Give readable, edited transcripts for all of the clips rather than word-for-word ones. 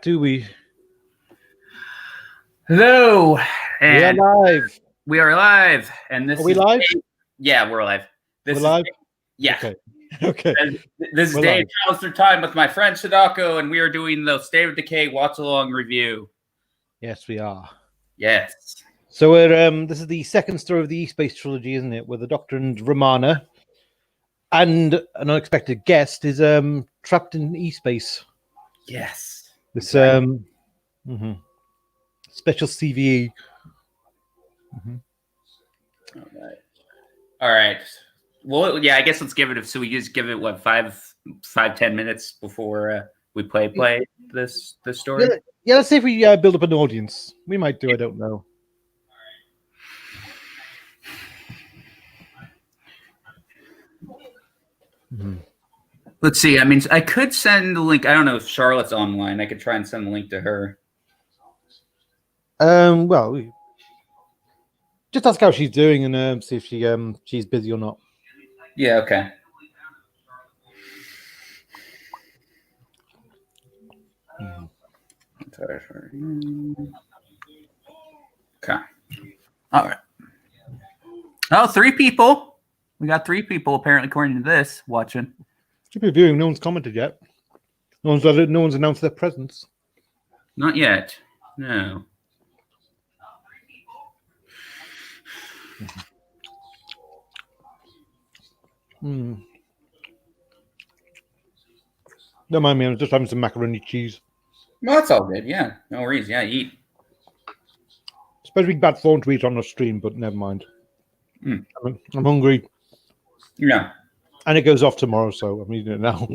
Do we? Hello, We are and live. we are live. And this Are we is live? yeah, we're live. We're This is live. yeah. Okay. Okay. And this is We're Dave live. Travels Through Time with my friend Sadako, and we are doing the State of Decay Watchalong review. Yes, we are. Yes. So we're this is the second story of the E-Space trilogy, isn't it? With the Doctor and Romana, and an unexpected guest is trapped in E-Space. Yes. This Exactly. special CVE. All right. Well, yeah. I guess let's give it. So we just give it what 10 minutes before we play this story. Yeah. Let's see if we build up an audience. We might do. I don't know. Let's see. I mean, I could send the link. I don't know if Charlotte's online. I could try and send the link to her. Well, just ask how she's doing and see if she's busy or not. Yeah. Okay. Okay. All right. Oh, 3 people. We got 3 people apparently, according to this, watching. Keep reviewing. No one's commented yet. No one's announced their presence. Not yet. No. Don't mind me. I'm just having some macaroni cheese. Well, that's all good. Yeah. No worries. Yeah, eat. It's supposed to be bad form to eat on the stream, but never mind. I'm hungry. Yeah. And it goes off tomorrow, so I'm eating it now.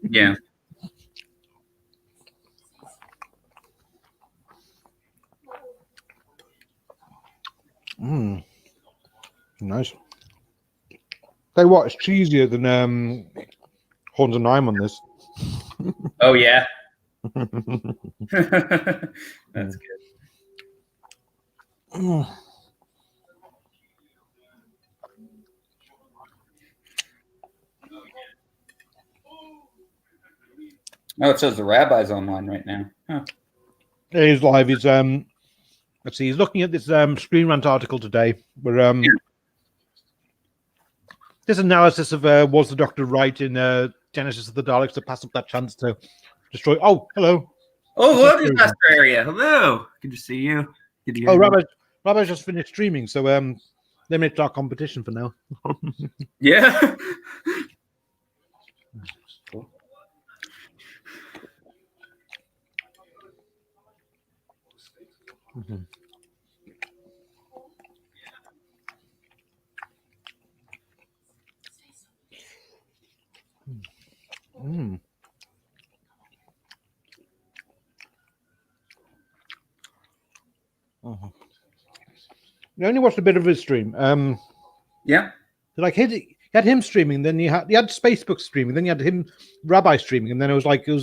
Yeah. Nice. Tell you what, it's cheesier than Horns and Lime on this. Oh, yeah. That's good. Oh, it says the rabbi's online right now. Huh. He's live. He's let's see. He's looking at this Screen Rant article today, where this analysis of was the Doctor right in Genesis of the Daleks to pass up that chance to destroy? Oh, hello. Oh, hello, Disaster Area. Hello. Good to see you. Good to hear you. Rabbi's just finished streaming, so they made our competition for now. Yeah. You only watched a bit of his stream. Yeah. Like he had him streaming, then you had Spacebook streaming, then you had him Rabbi streaming, and then it was like so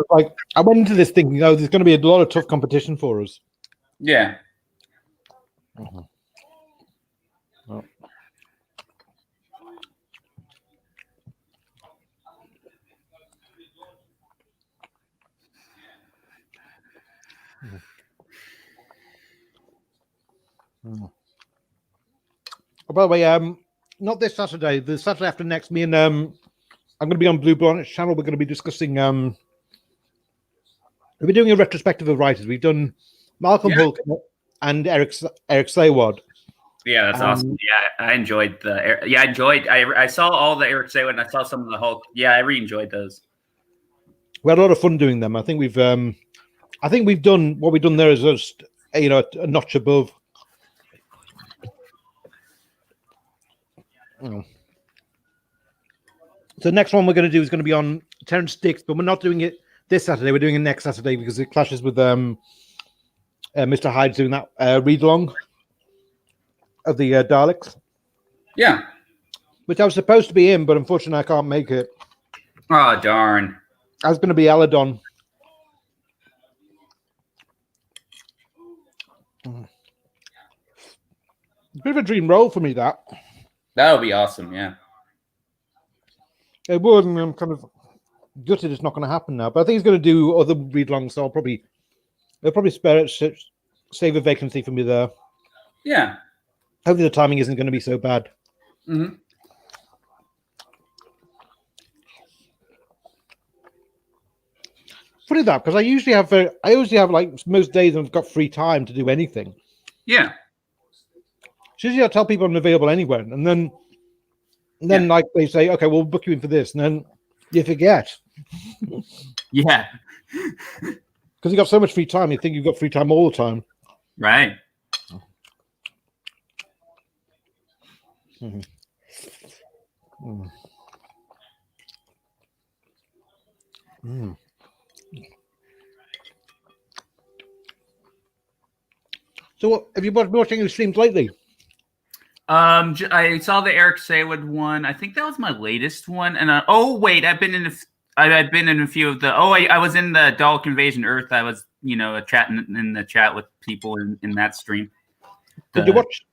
like I went into this thinking, oh, there's going to be a lot of tough competition for us. Yeah. Oh. Oh, by the way, not this Saturday. The Saturday after next, me and I'm going to be on Blue Bonnet's channel. We're going to be discussing. We'll be doing a retrospective of writers. We've done Malcolm Hulk and Eric Sayward. Yeah, that's awesome. Yeah, I enjoyed I saw all the Eric Sayward and I saw some of the Hulk. Yeah, I really enjoyed those. We had a lot of fun doing them. I think we've done what we've done there is just a notch above. So next one we're going to do is going to be on Terrence Dicks, but we're not doing it this Saturday. We're doing it next Saturday because it clashes with Mr. Hyde doing that read along of the Daleks. Yeah, which I was supposed to be in, but unfortunately I can't make it. Oh darn! I was going to be Aladon. A bit of a dream role for me, that. That would be awesome, yeah. It would, and I'm kind of gutted it's not going to happen now. But I think he's going to do other read-alongs, so they'll probably spare it, save a vacancy for me there. Yeah. Hopefully the timing isn't going to be so bad. Mm-hmm. Funny that, because I usually have like most days I've got free time to do anything. Yeah. So usually I tell people I'm available anywhere, and then like they say, okay, we'll book you in for this, and then you forget. Yeah. Because you got so much free time, you think you've got free time all the time. Right. Mm-hmm. Mm. Mm. So, what, have you been watching any streams lately? I saw the Eric Saywood one. I think that was my latest one. And oh wait, I've been in a few of the. Oh, I was in the Dalek Invasion Earth. I was chatting in the chat with people in that stream. Did you watch?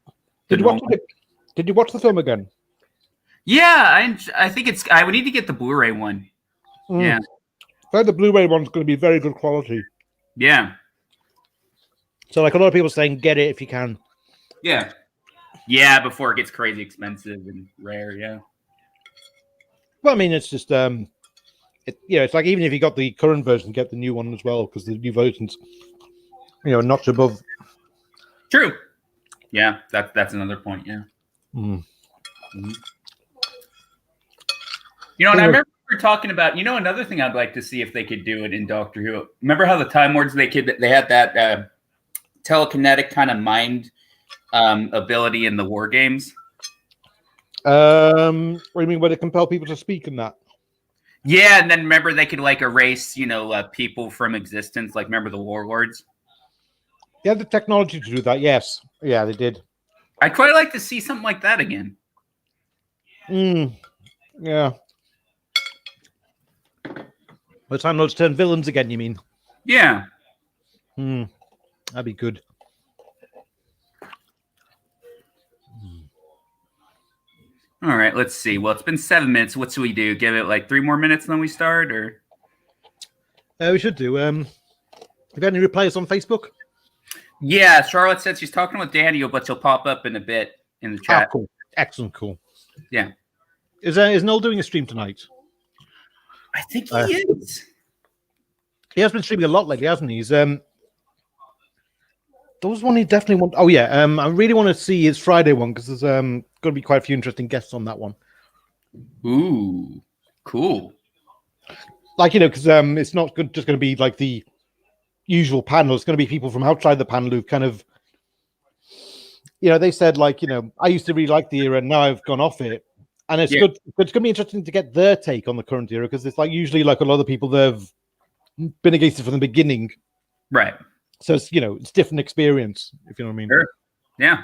Did you watch the film again? Yeah, I think it's. I would need to get the Blu-ray one. Mm. Yeah, I heard the Blu-ray one's going to be very good quality. Yeah. So, like a lot of people saying, get it if you can. Yeah. Yeah, before it gets crazy expensive and rare. Yeah. Well, I mean, it's just it's like even if you got the current version, get the new one as well because the new version's a notch above. True. Yeah, that's another point. Yeah. Mm. Mm-hmm. And I remember we were talking about, another thing I'd like to see if they could do it in Doctor Who. Remember how the Time Lords they had that telekinetic kind of mind ability in the war games? What do you mean? Where they compel people to speak in that? Yeah, and then remember they could like erase, people from existence. Like remember the warlords? They had the technology to do that. Yes, yeah, they did. I'd quite like to see something like that again. Yeah. By the time those turn villains again, you mean? Yeah. That'd be good. All right, let's see. Well, it's been 7 minutes. What should we do? Give it like 3 more minutes, and then we start, or? We should do. Have you got any replies on Facebook? Yeah, Charlotte said she's talking with Daniel, but she'll pop up in a bit in the chat. Cool. Excellent, cool. Yeah. Is Noel doing a stream tonight? I think he is. He has been streaming a lot lately, hasn't he? He's there was one he definitely want. Oh yeah, I really want to see his Friday one because there's going to be quite a few interesting guests on that one. Ooh, cool. Like because it's not just going to be like the usual panel. It's going to be people from outside the panel who kind of, they said like I used to really like the era, and now I've gone off it, and it's good. It's going to be interesting to get their take on the current era because it's like usually like a lot of people that have been against it from the beginning, right? So it's it's different experience, if you know what I mean. Sure. Yeah.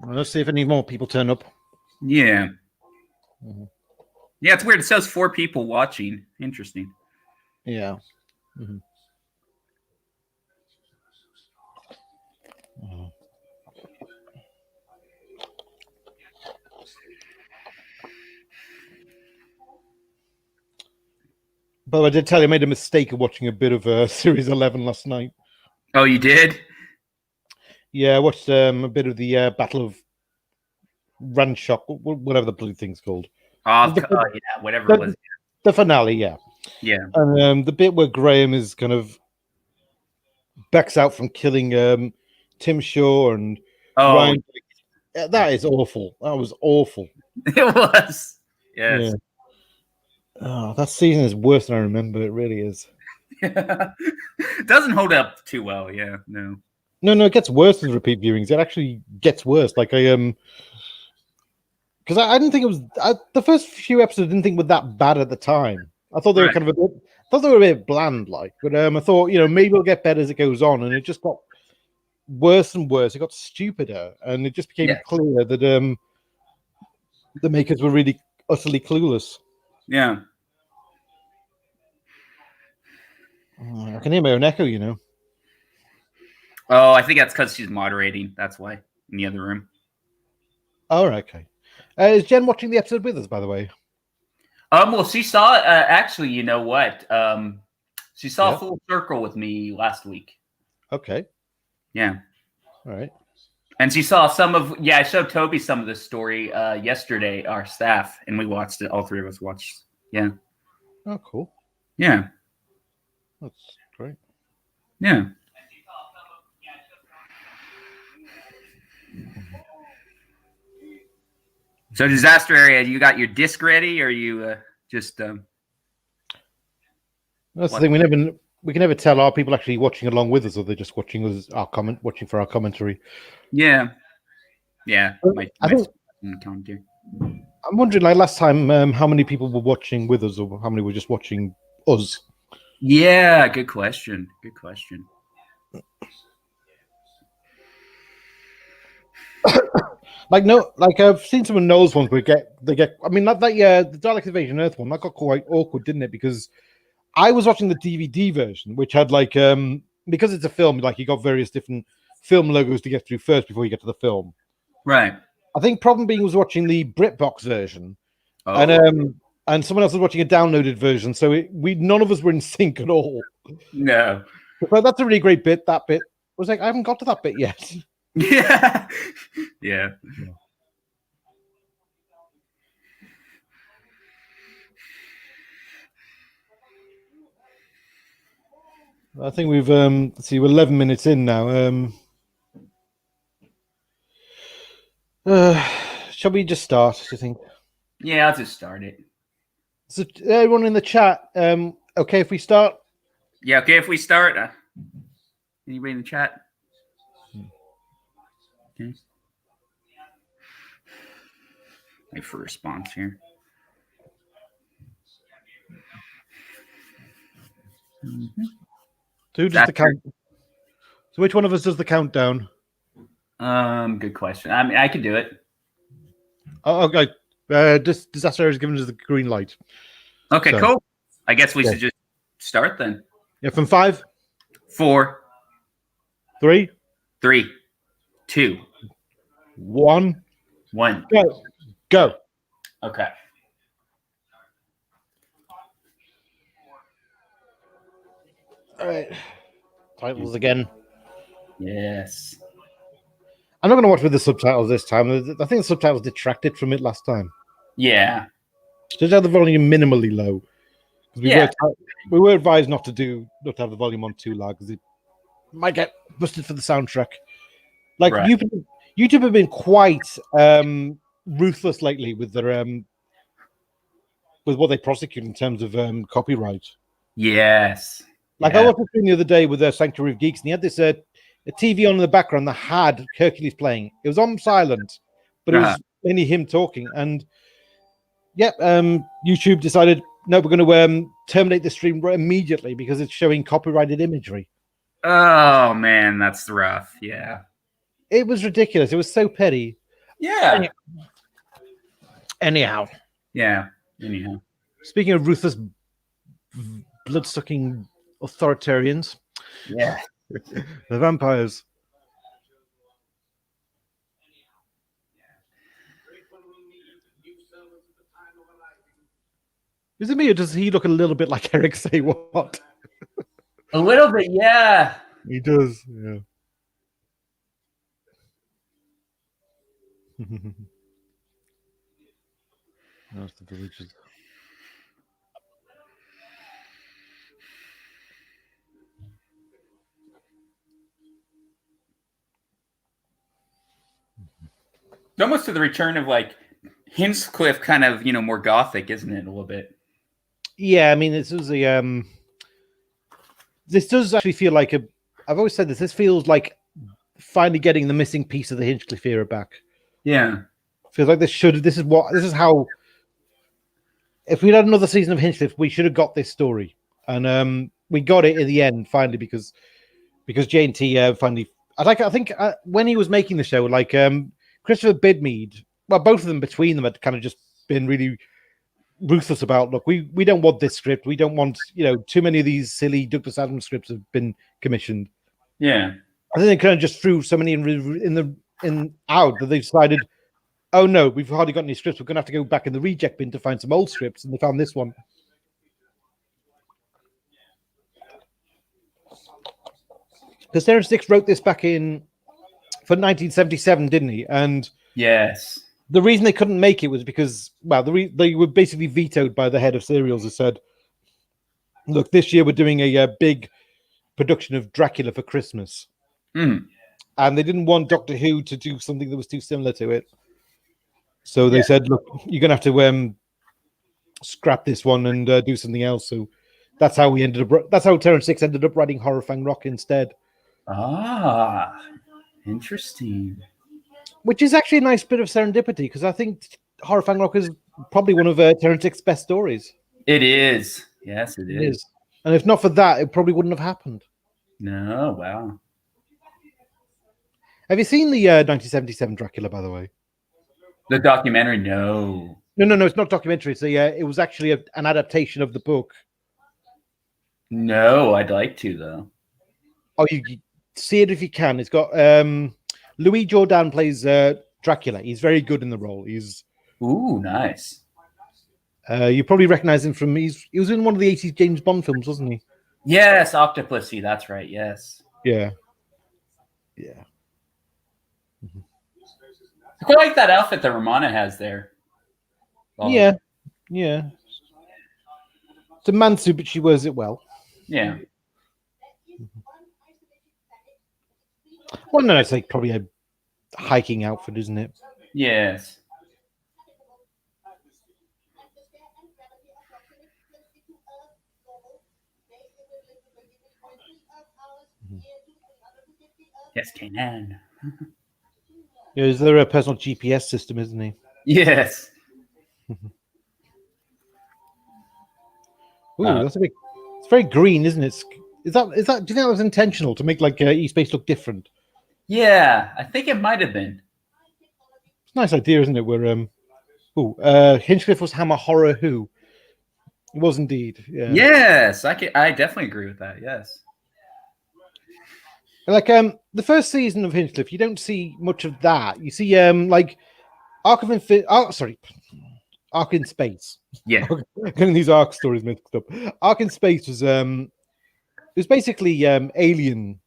Well, let's see if any more people turn up. Yeah. Mm-hmm. Yeah, it's weird. It says 4 people watching. Interesting. Yeah. Mm-hmm. But I did tell you I made a mistake of watching a bit of Series 11 last night. Oh, you did? Yeah, I watched a bit of the Battle of Ranchok, whatever the blue thing's called. Yeah, whatever it was. The finale, yeah. Yeah. And the bit where Graham is kind of backs out from killing Tim Shaw and Ryan. That is awful. That was awful. It was. Yes. Yeah. Oh, that season is worse than I remember. It really is. It doesn't hold up too well. Yeah, no. No, it gets worse with repeat viewings. It actually gets worse. Like because I didn't think it was the first few episodes. I didn't think were that bad at the time. I thought they were kind of a bit bland, like. But I thought maybe it'll get better as it goes on, and it just got worse and worse. It got stupider, and it just became clear that the makers were really utterly clueless. Yeah. I can hear my own echo, Oh, I think that's because she's moderating. That's why in the other room. Oh, okay. Is Jen watching the episode with us, by the way? Well, she saw actually. You know what? She saw Yeah. Full Circle with me last week. Okay. Yeah. All right. And she saw some of. Yeah, I showed Toby some of the story yesterday. Our staff and we watched it. All three of us watched. Yeah. Oh, cool. Yeah. That's great. Yeah. So, disaster area. You got your disc ready, or you just? That's the thing. We can never tell, are people actually watching along with us, or they're just watching us watching for our commentary. Yeah. Yeah. I think commentary. I'm wondering, like last time, how many people were watching with us, or how many were just watching us? Yeah, good question. Good question. Like I've seen some of Noel's ones where they get. I mean, the Dalek Invasion Earth one that got quite awkward, didn't it? Because I was watching the DVD version, which had because it's a film, like you got various different film logos to get through first before you get to the film. Right. I think problem being was watching the BritBox version, Oh. and someone else was watching a downloaded version, so none of us were in sync at all. No. But that's a really great bit. That bit was like I haven't got to that bit yet. Yeah. Yeah. I think we've let's see, we're 11 minutes in now. Shall we just start? Do you think? Yeah, I'll just start it. So everyone in the chat, okay if we start? Yeah, okay if we start. Anybody in the chat? Okay. Wait for a response here. Mm-hmm. Who does the count? So which one of us does the countdown? Good question. I mean, I can do it. Oh, okay. Disaster has given us the green light. Okay, so, cool. I guess we should just start then. Yeah, from 5, 4, 3, 2, 1. Go. Okay. All right. Titles again. Yes. I'm not going to watch with the subtitles this time. I think the subtitles detracted from it last time. Yeah. Just have the volume minimally low. We were advised not to have the volume on too loud because it might get busted for the soundtrack. Like right. YouTube have been quite ruthless lately with their with what they prosecute in terms of copyright. Yes. Like I watched a stream the other day with Sanctuary of Geeks, and he had this a TV on in the background that had Hercules playing. It was on silent, but it was mainly him talking. And YouTube decided, no, we're going to terminate the stream immediately because it's showing copyrighted imagery. Oh man, that's rough. Yeah, it was ridiculous. It was so petty. Yeah. Anyhow. Yeah. Anyhow. Speaking of ruthless, blood-sucking authoritarians. Yeah. The vampires. Is it me, or does he look a little bit like Eric Say What? A little bit, yeah. He does, yeah. That's the villages. It's almost to the return of like Hinchcliffe, kind of, more gothic, isn't it? A little bit. Yeah, I mean, this is this does actually feel like I've always said this. This feels like finally getting the missing piece of the Hinchcliffe era back. Yeah, feels like this is how. If we'd had another season of Hinchcliffe, we should have got this story, and we got it in the end finally because J&T finally. I think when he was making the show, like Christopher Bidmead, well, both of them between them had kind of just been really ruthless about, look, we don't want this script. We don't want, too many of these silly Douglas Adams scripts have been commissioned. Yeah. I think they kind of just threw so many in out that they decided, oh no, we've hardly got any scripts. We're going to have to go back in the reject bin to find some old scripts, and they found this one. Because Terrence Dicks wrote this back for 1977, didn't he? And yes, the reason they couldn't make it was because, well, they were basically vetoed by the head of serials, who said, look, this year we're doing a big production of Dracula for Christmas. And they didn't want Doctor Who to do something that was too similar to it. So they said, look, you're going to have to scrap this one and do something else. So that's how that's how Terrence Dicks ended up writing Horror Fang Rock instead. Ah, interesting. Which is actually a nice bit of serendipity, because I think Horror Fang Rock is probably one of Terrence Dicks' best stories. It is. Yes, it is. And if not for that, it probably wouldn't have happened. No, wow. Have you seen the 1977 Dracula, by the way? The documentary? No. No, it's not a documentary. It's it was actually an adaptation of the book. No, I'd like to, though. Oh, you see it if you can. It's got Louis Jourdan plays Dracula. He's very good in the role. He's nice. You probably recognize him from he was in one of the 80s James Bond films, wasn't he? Yes, Octopussy. That's right. Yes. Yeah. Mm-hmm. I quite like that outfit that Romana has there. Yeah. It's a man suit, but she wears it well. Yeah. Well, no, it's like probably a hiking outfit, isn't it? Yes. Yes, Kanan. Yeah, is there a personal GPS system, isn't he? Yes. Ooh, that's a big. It's very green, isn't it? Is that? Do you think that was intentional to make like East Base look different? Yeah, I think it might have been. It's a nice idea, isn't it? Where Hinchcliffe was Hammer Horror Who. It was indeed. Yeah. Yes, I definitely agree with that. Yes. Like the first season of Hinchcliffe, you don't see much of that. You see like Ark in Space. Yeah. Getting these Ark stories mixed up. Ark in Space was it was basically Alien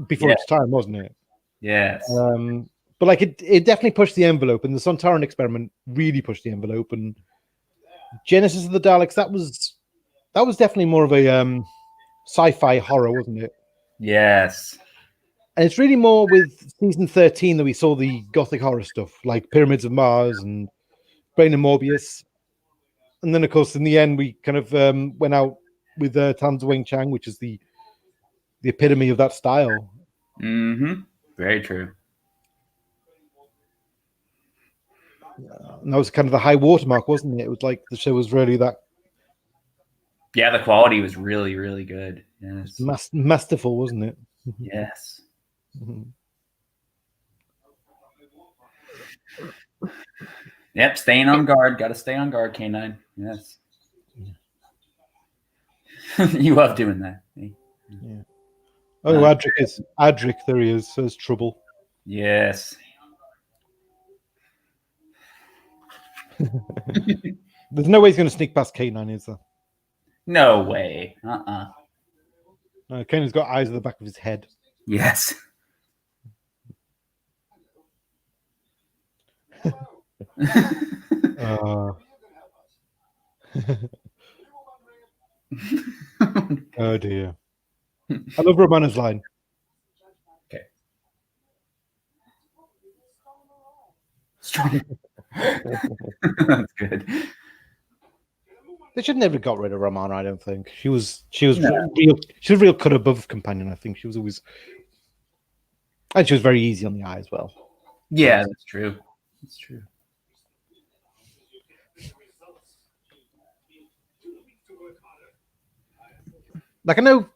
before its time, wasn't it? Yes. But like it definitely pushed the envelope, and the Sontaran experiment really pushed the envelope, and Genesis of the Daleks, that was definitely more of a sci-fi horror, wasn't it? Yes. And it's really more with season 13 that we saw the gothic horror stuff, like Pyramids of Mars and Brain and Morbius. And then, of course, in the end, we kind of went out with Tanza Wing Chang, which is the epitome of that style. Mm-hmm. Very true. And that was kind of the high watermark, wasn't it? It was like the show was really that. Yeah, the quality was really, really good. Yes. Masterful, wasn't it? Yes. Mm-hmm. Yep, staying on guard. Got to stay on guard, K9. Yes. You love doing that. Yeah. Oh, Adric. There he is. There's trouble. Yes. There's no way he's going to sneak past K9, is there? No way. Kanan's got eyes at the back of his head. Yes. Oh dear. I love Romana's line. Okay. Strong. That's good. They should never got rid of Romana, I don't think. She was real cut above companion, I think. She was always, and she was very easy on the eye as well. Yeah, that's true. That's true. Like I know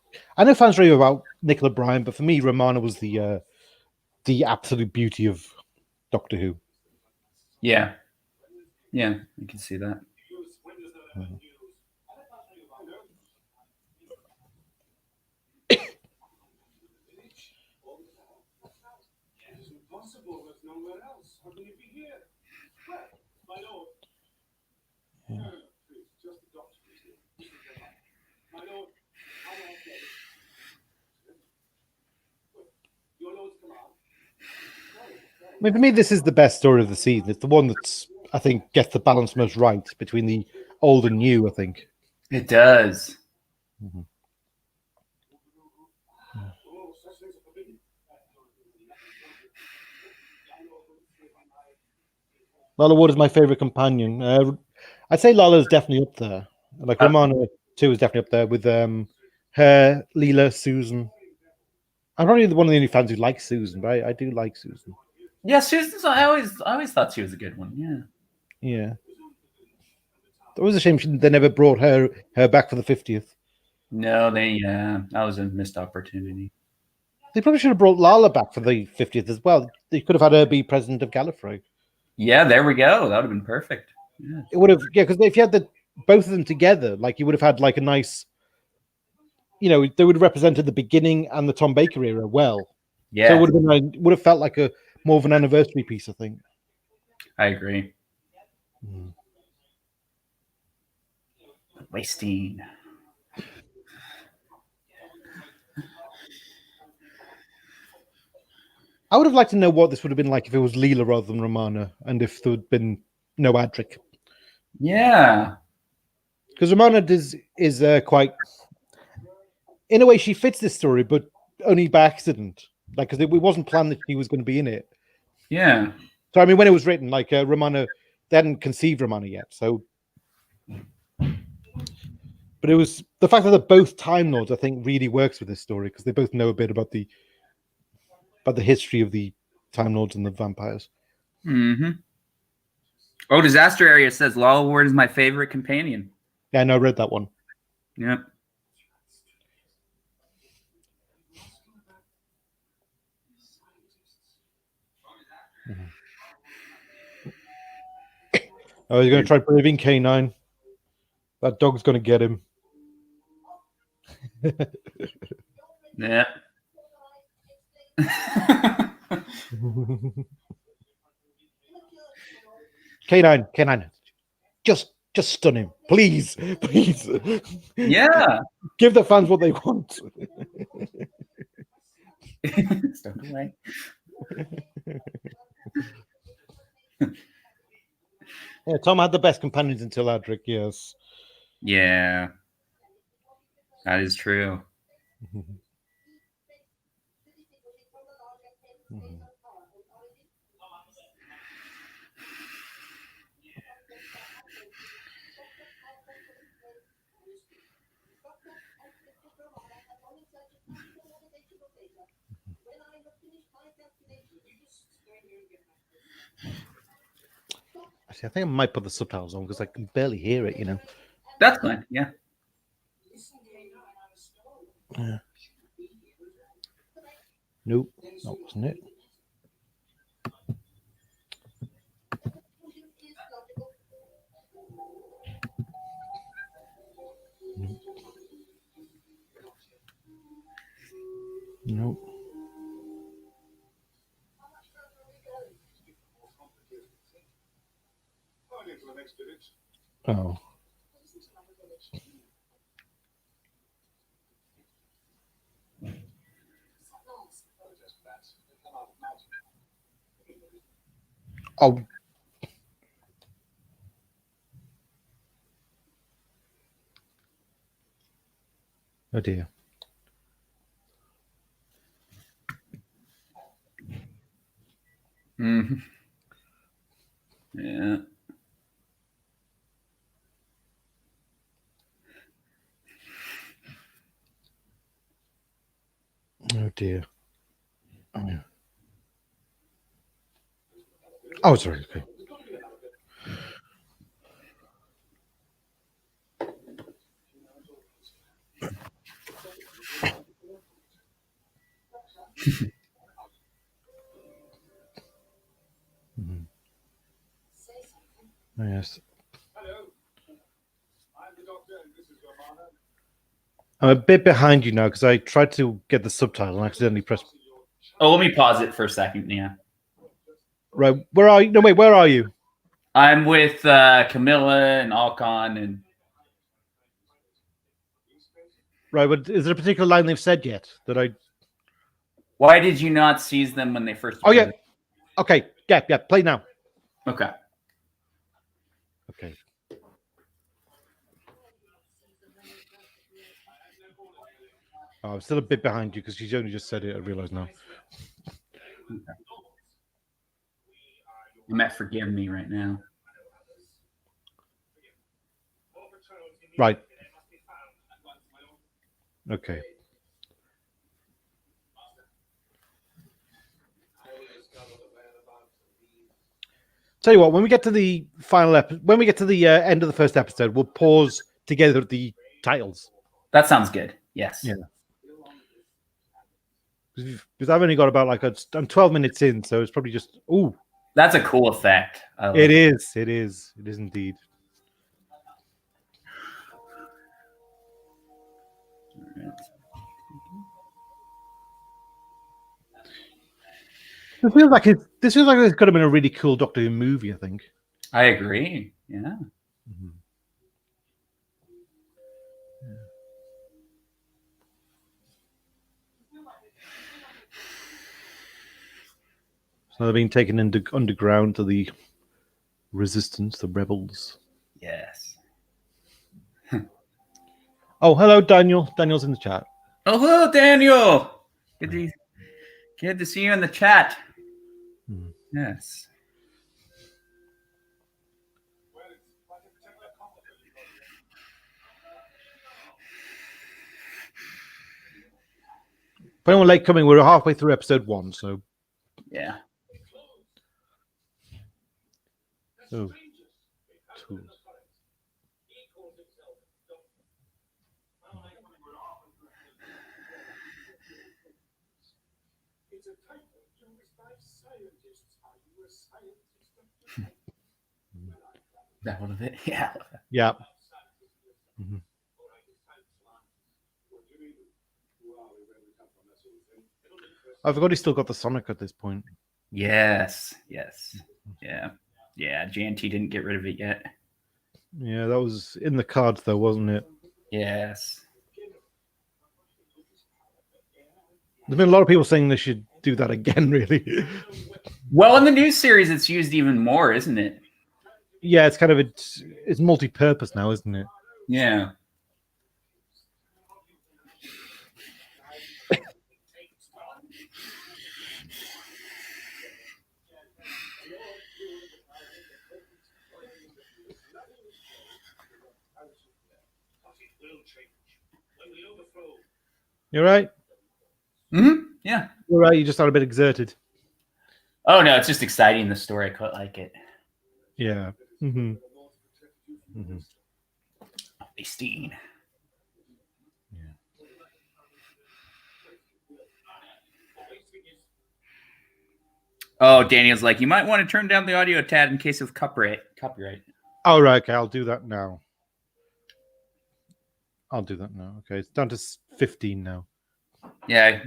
fans rave about Nicola Bryant, but for me, Romana was the absolute beauty of Doctor Who. Yeah. Yeah, I can see that. I mean, for me, this is the best story of the season. It's the one that's, I think, gets the balance most right between the old and new, I think. It does. Mm-hmm. Lala Wood is my favorite companion. I'd say Lala's definitely up there. Like Romana too is definitely up there with her, Leela, Susan. I'm probably one of the only fans who likes Susan, but I do like Susan. Yeah, Susan's. I always thought she was a good one. Yeah. Yeah. It was a shame they never brought her back for the 50th. No, that was a missed opportunity. They probably should have brought Lala back for the 50th as well. They could have had her be president of Gallifrey. Yeah, there we go. That would have been perfect. Yeah. It would have, yeah, because if you had both of them together, like you would have had like a nice, they would have represented the beginning and the Tom Baker era well. Yeah. So it would have felt like a more of an anniversary piece, I think. I agree. Wasting. I would have liked to know what this would have been like if it was Leela rather than Romana, and if there had been no Adric. Yeah. Because Romana is quite, in a way, she fits this story, but only by accident. Like, because it wasn't planned that she was going to be in it. Yeah. So, I mean, when it was written, like Romana, they hadn't conceived Romana yet. So, but it was the fact that they're both Time Lords, I think, really works with this story because they both know a bit about the history of the Time Lords and the vampires. Mm-hmm. Oh, Disaster Area says Lala Ward is my favorite companion. Yeah, no, I read that one. Yep. Mm-hmm. Oh, he's going to try braving K9. That dog's going to get him. Yeah. K9, just stun him, please. Yeah. Give the fans what they want. Step away. Yeah, Tom had the best companions until Adric, yes. Yeah. That is true. Actually, I think I might put the subtitles on because I can barely hear it, That's fine, yeah. Nope, that wasn't it. Nope. Oh. Oh. Oh dear. Mm-hmm. Yeah. Oh dear. Oh, yeah. Oh, sorry. Okay. Mm-hmm. Oh, yes. I'm a bit behind you now because I tried to get the subtitle and accidentally pressed. Oh, let me pause it for a second. Yeah. Right. Where are you? No, wait. Where are you? I'm with Camilla and Alcon and. Right. But is there a particular line they've said yet that I? Why did you not seize them when they first? Oh yeah. Okay, yeah, play now. Okay. Okay. Oh, I'm still a bit behind you because she's only just said it. I realise now. I'm at Forgive Me right now. Right. Okay. Tell you what, when we get to the final episode, when we get to the end of the first episode, we'll pause together at the titles. That sounds good. Yes. Yeah. Because I've only got about I'm 12 minutes in, so it's probably just That's a cool effect. It is indeed. This feels like this could have been a really cool Doctor Who movie, I think. I agree. Yeah. Mm-hmm. So they're being taken underground to the resistance, the rebels. Yes. Oh, hello, Daniel. Daniel's in the chat. Oh, hello, Daniel. Good to see you in the chat. Hmm. Yes. For anyone late coming, we're halfway through episode 1, so yeah. Oh, tools. That one of it. Yeah. Yeah. Mm-hmm. I forgot he's still got the Sonic at this point. Yes. Yes. Yeah. Yeah. JNT didn't get rid of it yet. Yeah, that was in the cards, though, wasn't it? Yes. There's been a lot of people saying they should do that again, really. Well, in the new series, it's used even more, isn't it? Yeah, it's kind of it's multi-purpose now, isn't it? Yeah. You're right. Mm-hmm. Yeah. You're right. You just sound a bit exerted. Oh no, it's just exciting. The story, I quite like it. Yeah. Mm-hmm. Mm-hmm. Steen. Yeah. Oh, Daniel's like, you might want to turn down the audio a tad in case of copyright. Oh, right. Okay, I'll do that now. Okay, it's down to 15 now. Yeah.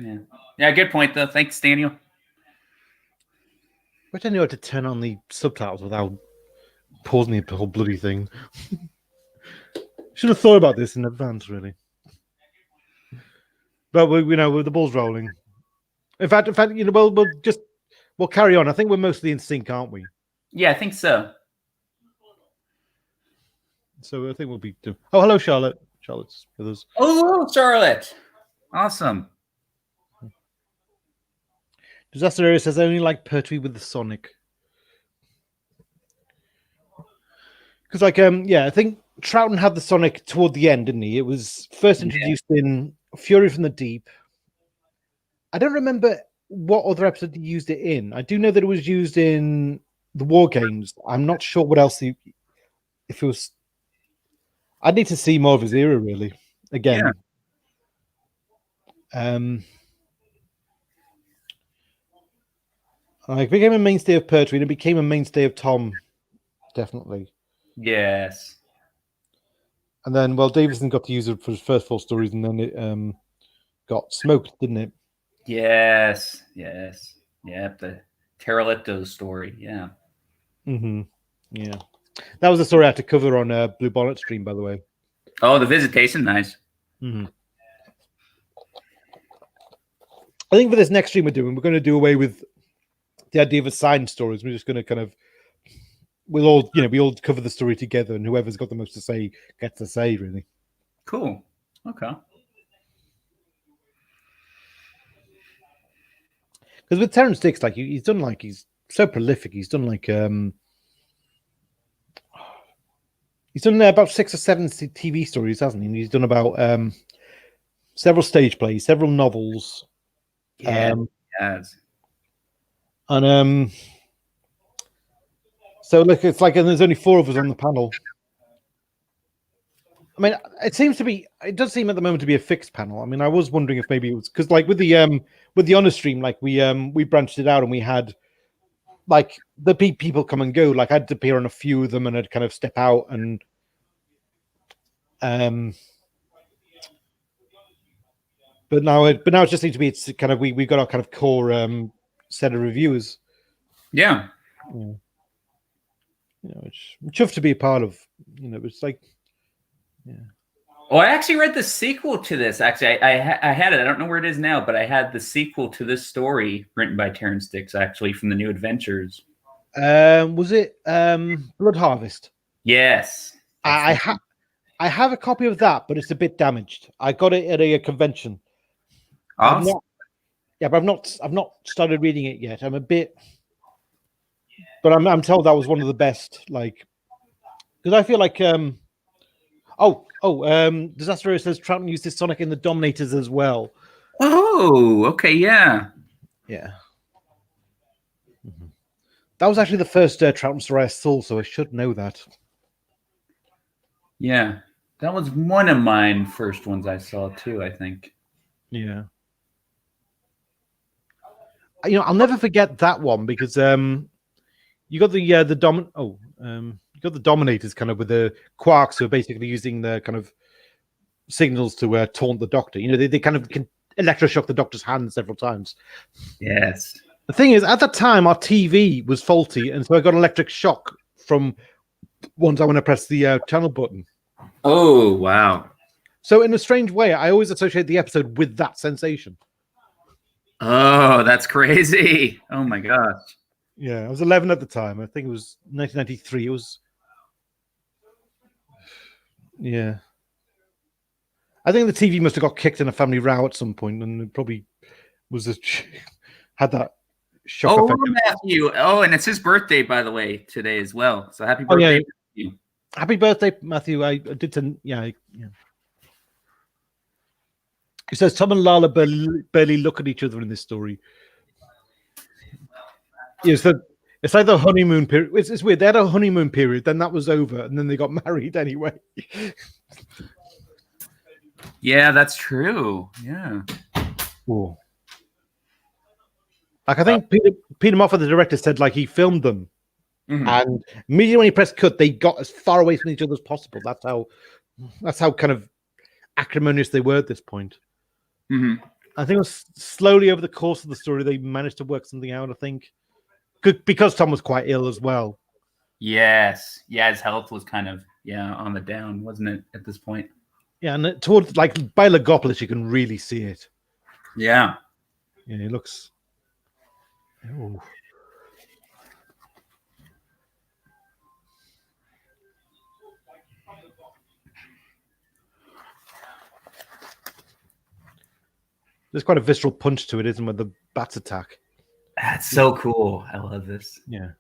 Good point, though. Thanks, Daniel. But I knew how to turn on the subtitles without pausing the whole bloody thing. Should have thought about this in advance, really. But we know with the ball's rolling. In fact, you know, we'll carry on. I think we're mostly in sync, aren't we? Yeah, I think so. So I think we'll be. Oh, hello, Charlotte. Charlotte's with us. Oh, Charlotte. Awesome. Disaster Area says I only like Pertwee with the Sonic. Because, I think Troughton had the Sonic toward the end, didn't he? It was first introduced in Fury from the Deep. I don't remember what other episode he used it in. I do know that it was used in the War Games. I'm not sure what else if it was. I'd need to see more of his era, really. Again. Yeah. It became a mainstay of Pertwee, and it became a mainstay of Tom, definitely. Yes. And then, Davison got to use it for his first 4 stories, and then it got smoked, didn't it? Yes. Yep, the Terralipto story, yeah. Mm-hmm. Yeah. That was the story I had to cover on Blue Bonnet stream, by the way. Oh, the Visitation, nice. Mm-hmm. I think for this next stream we're going to do away with the idea of assigned stories. We're just going to kind of we all cover the story together, and whoever's got the most to say gets to say. Really cool. Okay. Because with Terrence Dicks, like he's done like he's so prolific. He's done like he's done about 6 or 7 TV stories, hasn't he? And he's done about several stage plays, several novels. Yeah. Yes. And so look, it's like, and there's only 4 of us on the panel. I mean, it does seem at the moment to be a fixed panel. I mean, I was wondering if maybe it was because, like, with the honor stream, like we branched it out and we had like the people come and go. Like I'd appear on a few of them and I'd kind of step out and but now it just seems to be it's kind of we've got our kind of core set of reviewers. Yeah. You know, it's tough to be a part of. You know, it's like. Yeah. Oh, I actually read the sequel to this. Actually, I had it. I don't know where it is now, but I had the sequel to this story written by Terrence Dicks, actually, from the New Adventures. Was it Blood Harvest? Yes. I have a copy of that, but it's a bit damaged. I got it at a convention. Awesome. But I've not started reading it yet. I'm a bit, but I'm told that was one of the best. Like, because I feel like Disaster says Troughton used this Sonic in the Dominators as well. Oh, okay, yeah. Yeah. Mm-hmm. That was actually the first Troughton story I saw, so I should know that. Yeah. That was one of mine first ones I saw too, I think. Yeah. You know, I'll never forget that one because you got the you got the Dominators kind of with the Quarks who are basically using the kind of signals to taunt the Doctor. You know, they kind of can electroshock the Doctor's hand several times. Yes. The thing is, at that time, our TV was faulty, and so I got electric shock from one time when I pressed the channel button. Oh, wow. So in a strange way, I always associate the episode with that sensation. Oh, that's crazy. Oh, my gosh. Yeah, I was 11 at the time. I think it was 1993. It was... Yeah. I think the TV must have got kicked in a family row at some point, and it probably was had that shock effect. Matthew. Oh, and it's his birthday, by the way, today as well. So happy birthday, Matthew. Happy birthday, Matthew. I did to... Yeah. He says Tom and Lala barely look at each other in this story. It's like the honeymoon period. It's weird. They had a honeymoon period, then that was over, and then they got married anyway. Yeah, that's true. Yeah. Ooh. Like I think Peter Moffat, the director, said like he filmed them, and immediately when he pressed cut, they got as far away from each other as possible. That's how kind of acrimonious they were at this point. Mm-hmm. I think it was slowly over the course of the story they managed to work something out. I think because Tom was quite ill as well. Yes, yeah, his health was kind of on the down, wasn't it, at this point? Yeah, and towards like by Logopolis, you can really see it. Yeah, it looks. Oh. There's quite a visceral punch to it, isn't there, with the bats attack? That's so cool. I love this. Yeah.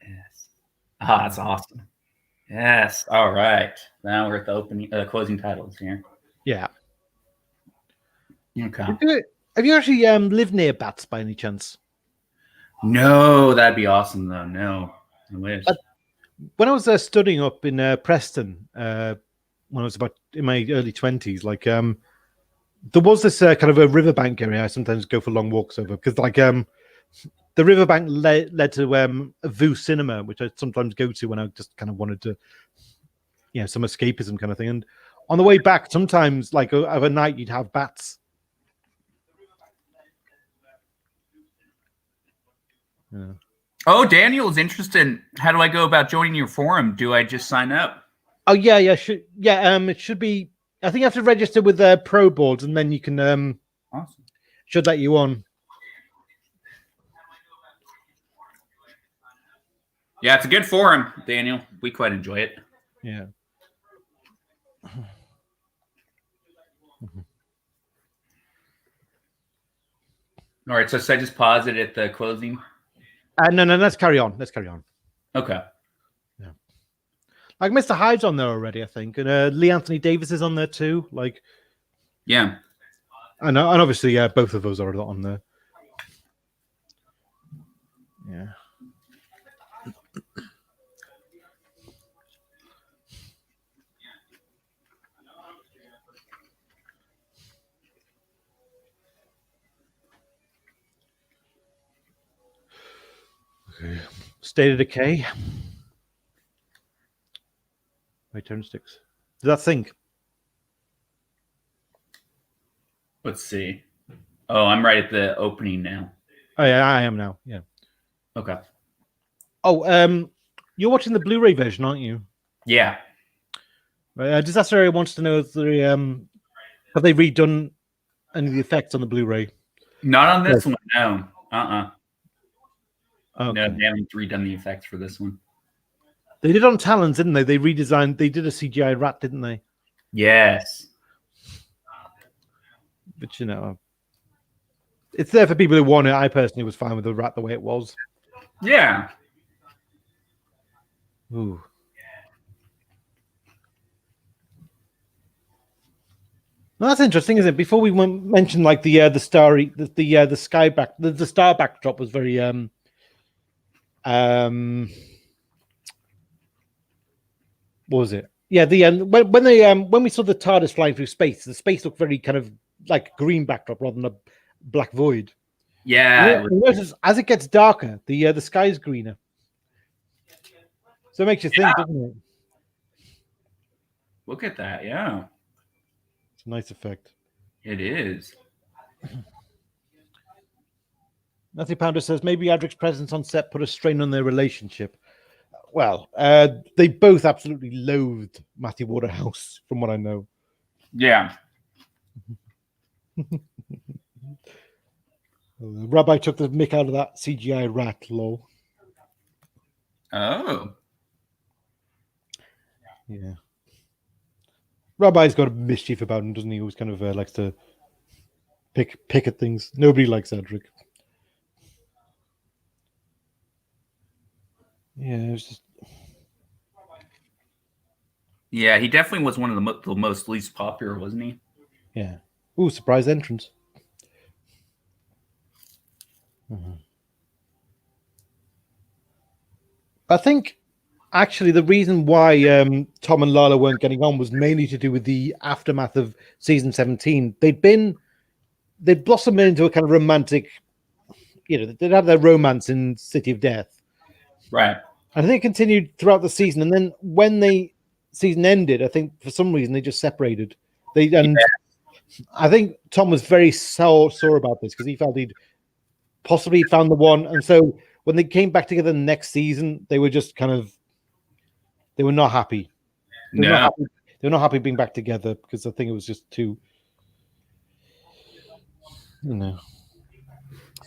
Yes. Oh, that's awesome. Yes. All right. Now we're at the closing titles here. Yeah. Okay. Have you actually lived near bats by any chance? No, that'd be awesome though. No, I wish. When I was studying up in Preston, when I was about in my early 20s, like there was this kind of a riverbank area I sometimes go for long walks over because like the riverbank led to a VU cinema, which I sometimes go to when I just kind of wanted to, some escapism kind of thing. And on the way back, sometimes like overnight, you'd have bats. Yeah. Oh, Daniel's interested. How do I go about joining your forum? Do I just sign up? Oh yeah. It should be. I think you have to register with Pro Boards, and then you can. Awesome. Should let you on. Yeah, it's a good forum, Daniel. We quite enjoy it. Yeah. All right, so should I just pause it at the closing? No, let's carry on. Let's carry on. Okay. Yeah. Like Mr. Hyde's on there already, I think, and Lee Anthony Davis is on there too. Like, yeah, and obviously, both of those are on there. Yeah. Okay. State of Decay. My turn sticks. Did that think? let's see. Oh, I'm right at the opening now. Oh yeah, I am now. Yeah. Okay. Oh, you're watching the Blu-ray version, aren't you? Yeah. Disaster Area wants to know if they have they redone any of the effects on the Blu-ray? Not on this one, no. Okay. No, they haven't redone the effects for this one. They did on Talons, didn't they? They redesigned. They did a CGI rat, didn't they? Yes. But it's there for people who want it. I personally was fine with the rat the way it was. Yeah. Ooh. Well, that's interesting, isn't it? Before we mentioned like the starry the sky back the star backdrop was very what was it? Yeah, the when we saw the TARDIS flying through space, the space looked very kind of like a green backdrop rather than a black void. Yeah. As it gets darker, the sky is greener. So it makes you think, doesn't it? Look at that. Yeah. It's a nice effect. It is. Matthew Pounder says maybe Adric's presence on set put a strain on their relationship. Well, they both absolutely loathed Matthew Waterhouse, from what I know. Yeah. Rabbi took the mick out of that CGI rat, lol. Oh. Yeah. Rabbi's got a mischief about him, doesn't he? He always kind of likes to pick at things. Nobody likes Adric. Yeah, it was just... Yeah, he definitely was one of the most least popular, wasn't he? Yeah. Ooh, surprise entrance. Mm-hmm. I think actually the reason why Tom and Lala weren't getting on was mainly to do with the aftermath of season 17. They'd blossomed into a kind of romantic, they'd had their romance in City of Death. Right. I think it continued throughout the season, and then when the season ended, I think for some reason they just separated. I think Tom was very sore about this because he felt he'd possibly found the one, and so when they came back together the next season, they were just they were not happy. They were not happy being back together because I think it was just too, It's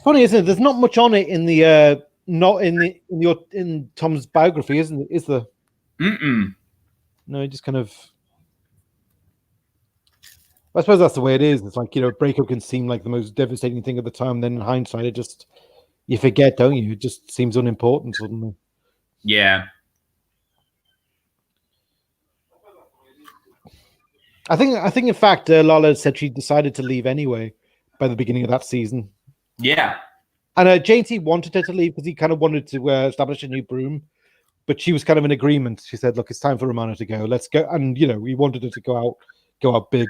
funny, isn't it? There's not much on it in the not in Tom's biography, isn't it? Is there? No, it just kind of. I suppose that's the way it is. It's like, a breakup can seem like the most devastating thing at the time. Then in hindsight, you forget, don't you? It just seems unimportant suddenly. Yeah. I think in fact, Lala said she decided to leave anyway by the beginning of that season. Yeah. And Jane T wanted her to leave because he kind of wanted to establish a new broom, but she was kind of in agreement. She said, "Look, it's time for Romana to go. Let's go." And we wanted her to go out big.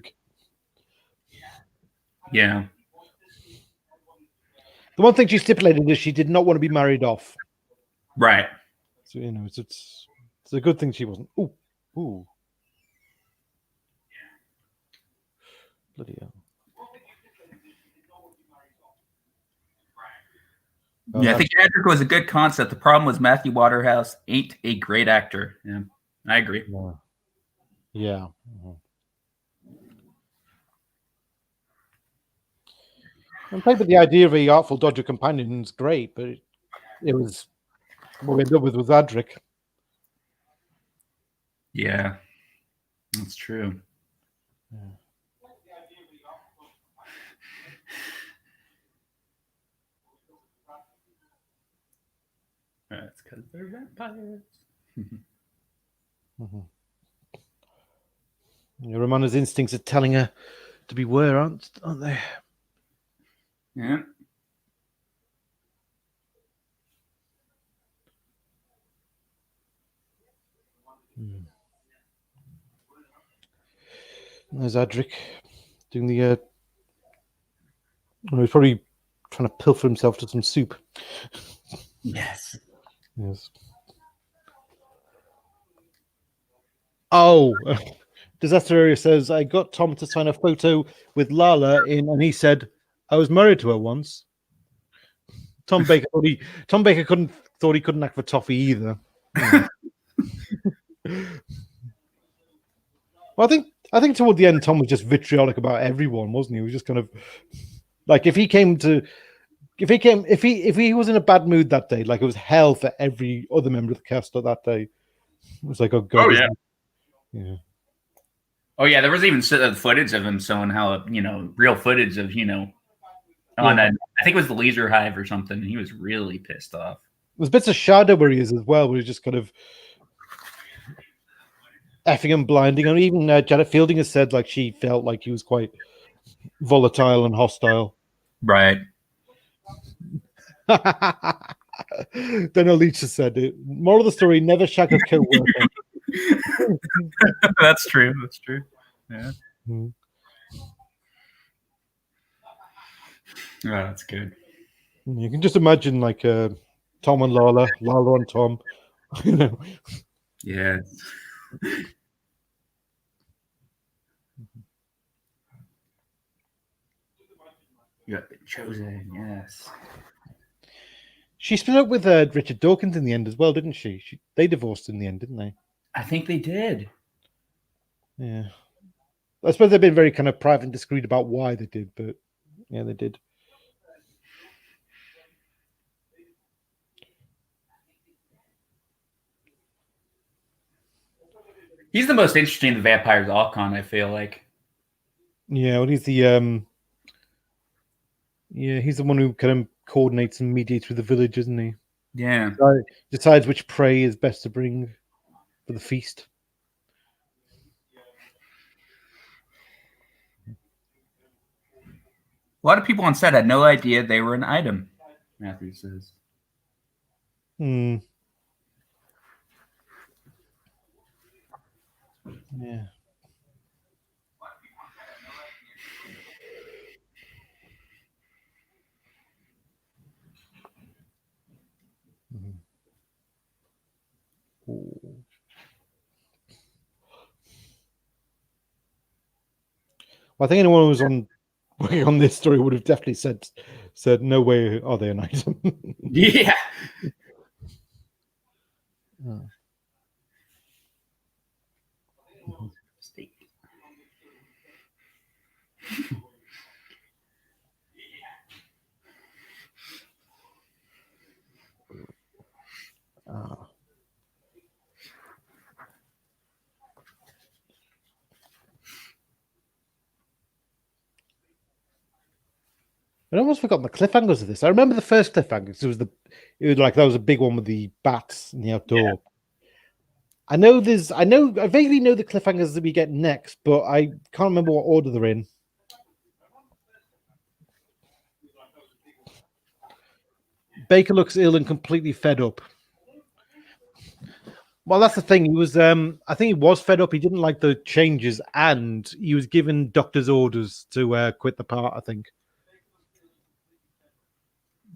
Yeah. The one thing she stipulated is she did not want to be married off. Right. So it's a good thing she wasn't. Ooh. Bloody hell. Yeah, I think Adric was a good concept. The problem was Matthew Waterhouse ain't a great actor. Yeah, I agree. Yeah. Mm-hmm. And played with the idea of a Artful Dodger companion is great, but it was what we ended up with was Adric. Yeah, that's true. Yeah. That's because they're vampires. Mm-hmm. Ramona's instincts are telling her to beware, aren't they? Yeah. There's Adric doing the. He's probably trying to pilfer himself to some soup. Yes. Yes. Oh, Disaster Area says I got Tom to sign a photo with Lala in, and he said I was married to her once. Tom Baker thought he couldn't act for Toffee either. Yeah. Well, I think toward the end, Tom was just vitriolic about everyone, wasn't he? He was just kind of like if he was in a bad mood that day, like it was hell for every other member of the cast on that day. It was like, oh god, yeah. Oh yeah, there was even footage of him showing how real footage of on I think it was the Leisure Hive or something. He was really pissed off. There's bits of Shadow where he is as well, where he's just kind of effing and blinding. And even Janet Fielding has said like she felt like he was quite volatile and hostile. Right. Daniel Leach has said it. Moral of the story: never shag a co-worker. That's true. That's true. Yeah. Mm. Oh, that's good. You can just imagine like Tom and Lala and Tom. Yeah. You have been chosen. Yes. She split up with Richard Dawkins in the end as well, didn't she? They divorced in the end, didn't they? I think they did. Yeah. I suppose they've been very kind of private and discreet about why they did, but yeah, they did. He's the most interesting of the vampires all con, I feel like. Yeah, well, he's the he's the one who kind of coordinates and mediates with the village, isn't he? Yeah. Decides which prey is best to bring for the feast. A lot of people on set had no idea they were an item, Matthew says. Hmm. Yeah. Mm-hmm. Well, I think anyone who was working on this story would have definitely said no way are they an item. Yeah. Oh. Ah. I almost forgot the cliffhangers of this. I remember the first cliffhanger. It was like that was a big one with the bats in the outdoor. Yeah. I vaguely know the cliffhangers that we get next, but I can't remember what order they're in. Baker looks ill and completely fed up. Well, that's the thing. He was, I think he was fed up. He didn't like the changes, and he was given doctor's orders to quit the part. I think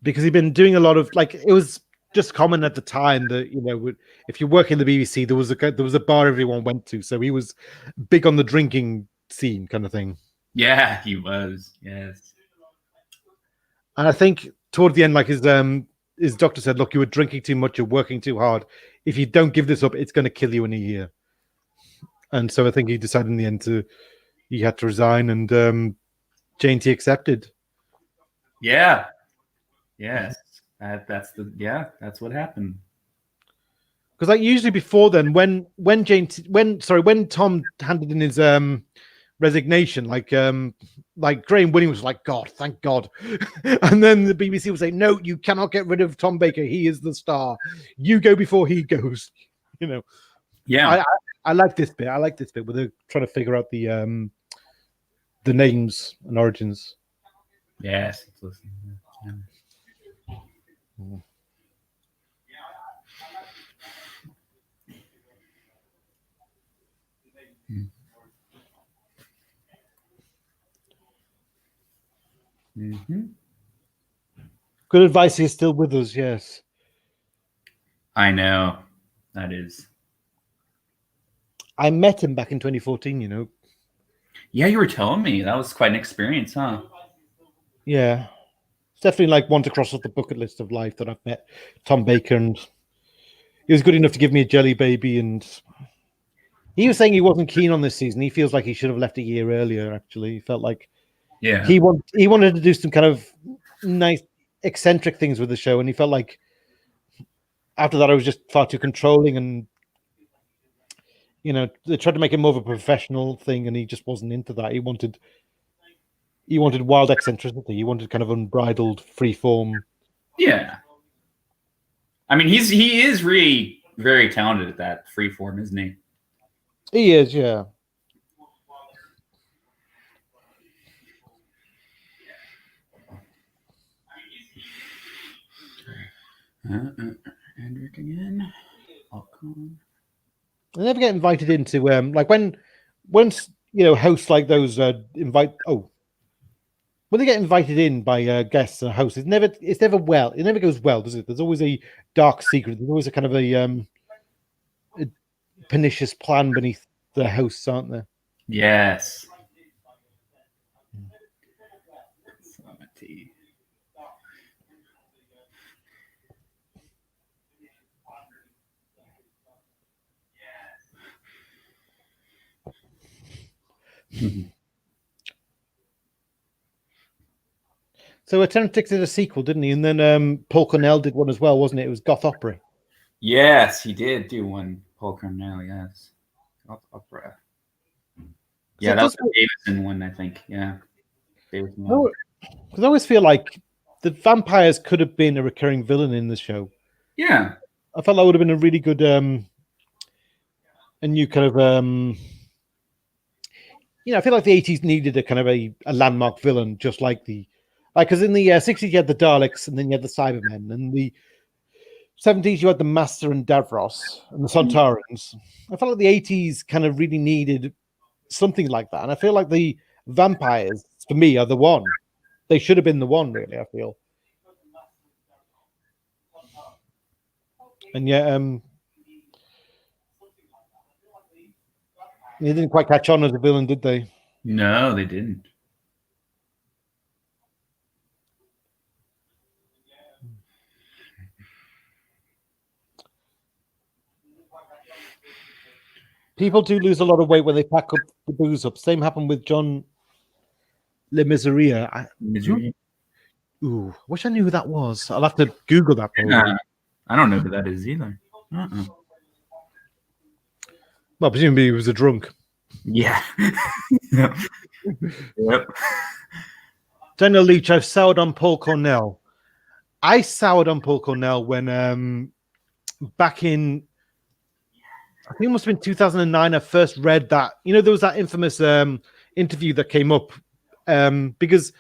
because he'd been doing a lot of like it was just common at the time that if you work in the BBC, there was a bar everyone went to, so he was big on the drinking scene kind of thing. Yeah, he was. Yes, and I think toward the end, like his doctor said, "Look, you were drinking too much. You're working too hard. If you don't give this up, it's going to kill you in a year." And so I think he decided in the end he had to resign, and Jane T accepted. Yeah. Yes. That's what happened. Because like usually before then, when Tom handed in his resignation, like Graham Winning was like, God, thank God. And then the BBC would say, no, you cannot get rid of Tom Baker. He is the star. You go before he goes. You know. Yeah. I like this bit. I like this bit where they're trying to figure out the names and origins. Yes. Yeah. Mm-hmm. Good advice. He's still with us. Yes. I know. That is. I met him back in 2014, you know. Yeah, you were telling me. That was quite an experience, huh? Yeah. It's definitely like one to cross off the bucket list of life that I've met Tom Baker, and he was good enough to give me a jelly baby, and he was saying he wasn't keen on this season. He feels like he should have left a year earlier, actually. He felt like he wanted to do some kind of nice eccentric things with the show, and he felt like after that I was just far too controlling, and you know, they tried to make it more of a professional thing, and he just wasn't into that. He wanted wild eccentricity. He wanted kind of unbridled free form. Yeah. I mean, he is really very talented at that free form, isn't he? He is, yeah. Hendrick again. They never get invited into like when you know hosts like those when they get invited in by guests or hosts, it never goes well, does it? There's always a dark secret. There's always a kind of a pernicious plan beneath the hosts, aren't there? Yes. So Terrence did a sequel, didn't he? And then Paul Cornell did one as well, wasn't it? It was Goth Opera. Yes, he did do one. Paul Cornell, yes. Goth Opera. Yeah, that was the Davison one, I think. Yeah. Because I always feel like the vampires could have been a recurring villain in the show. Yeah. I felt that would have been a really good a new kind of you know, I feel like the 80s needed a kind of a landmark villain, just like because in the 60s you had the Daleks, and then you had the Cybermen, and the 70s you had the Master and Davros and the Sontarans. I felt like the 80s kind of really needed something like that, and I feel like the vampires for me are the one. They should have been the one, really. I feel, and yet they didn't quite catch on as a villain, did they? No, they didn't. People do lose a lot of weight when they pack up the booze up. Same happened with John Le Miseria. Ooh, wish I knew who that was. I'll have to Google that. I don't know who that is either. Well, presumably he was a drunk. Yeah. Yep. Daniel Leach, I've soured on Paul Cornell. I soured on Paul Cornell when back in, I think it must have been 2009, I first read that. You know, there was that infamous interview that came up because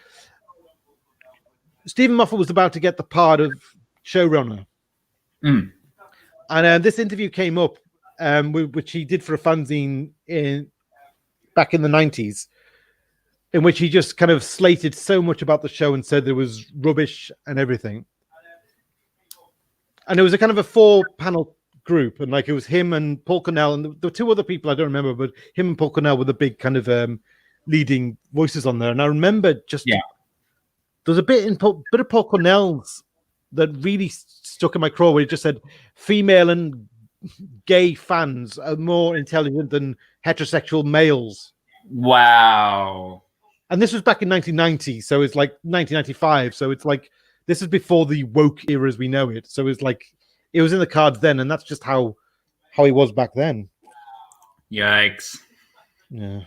Stephen Moffat was about to get the part of showrunner. And this interview came up, which he did for a fanzine back in the 90s, in which he just kind of slated so much about the show and said there was rubbish and everything. And it was a kind of a 4-panel group, and like it was him and Paul Cornell, and there were 2 other people I don't remember, but him and Paul Cornell were the big kind of leading voices on there. And I remember there's a bit of Paul Cornell's that really stuck in my craw, where he just said female and gay fans are more intelligent than heterosexual males. Wow. And this was back in 1990, so it's like 1995, so it's like this is before the woke era as we know it. So it's like it was in the cards then, and that's just how how he was back then. Yikes. Yeah.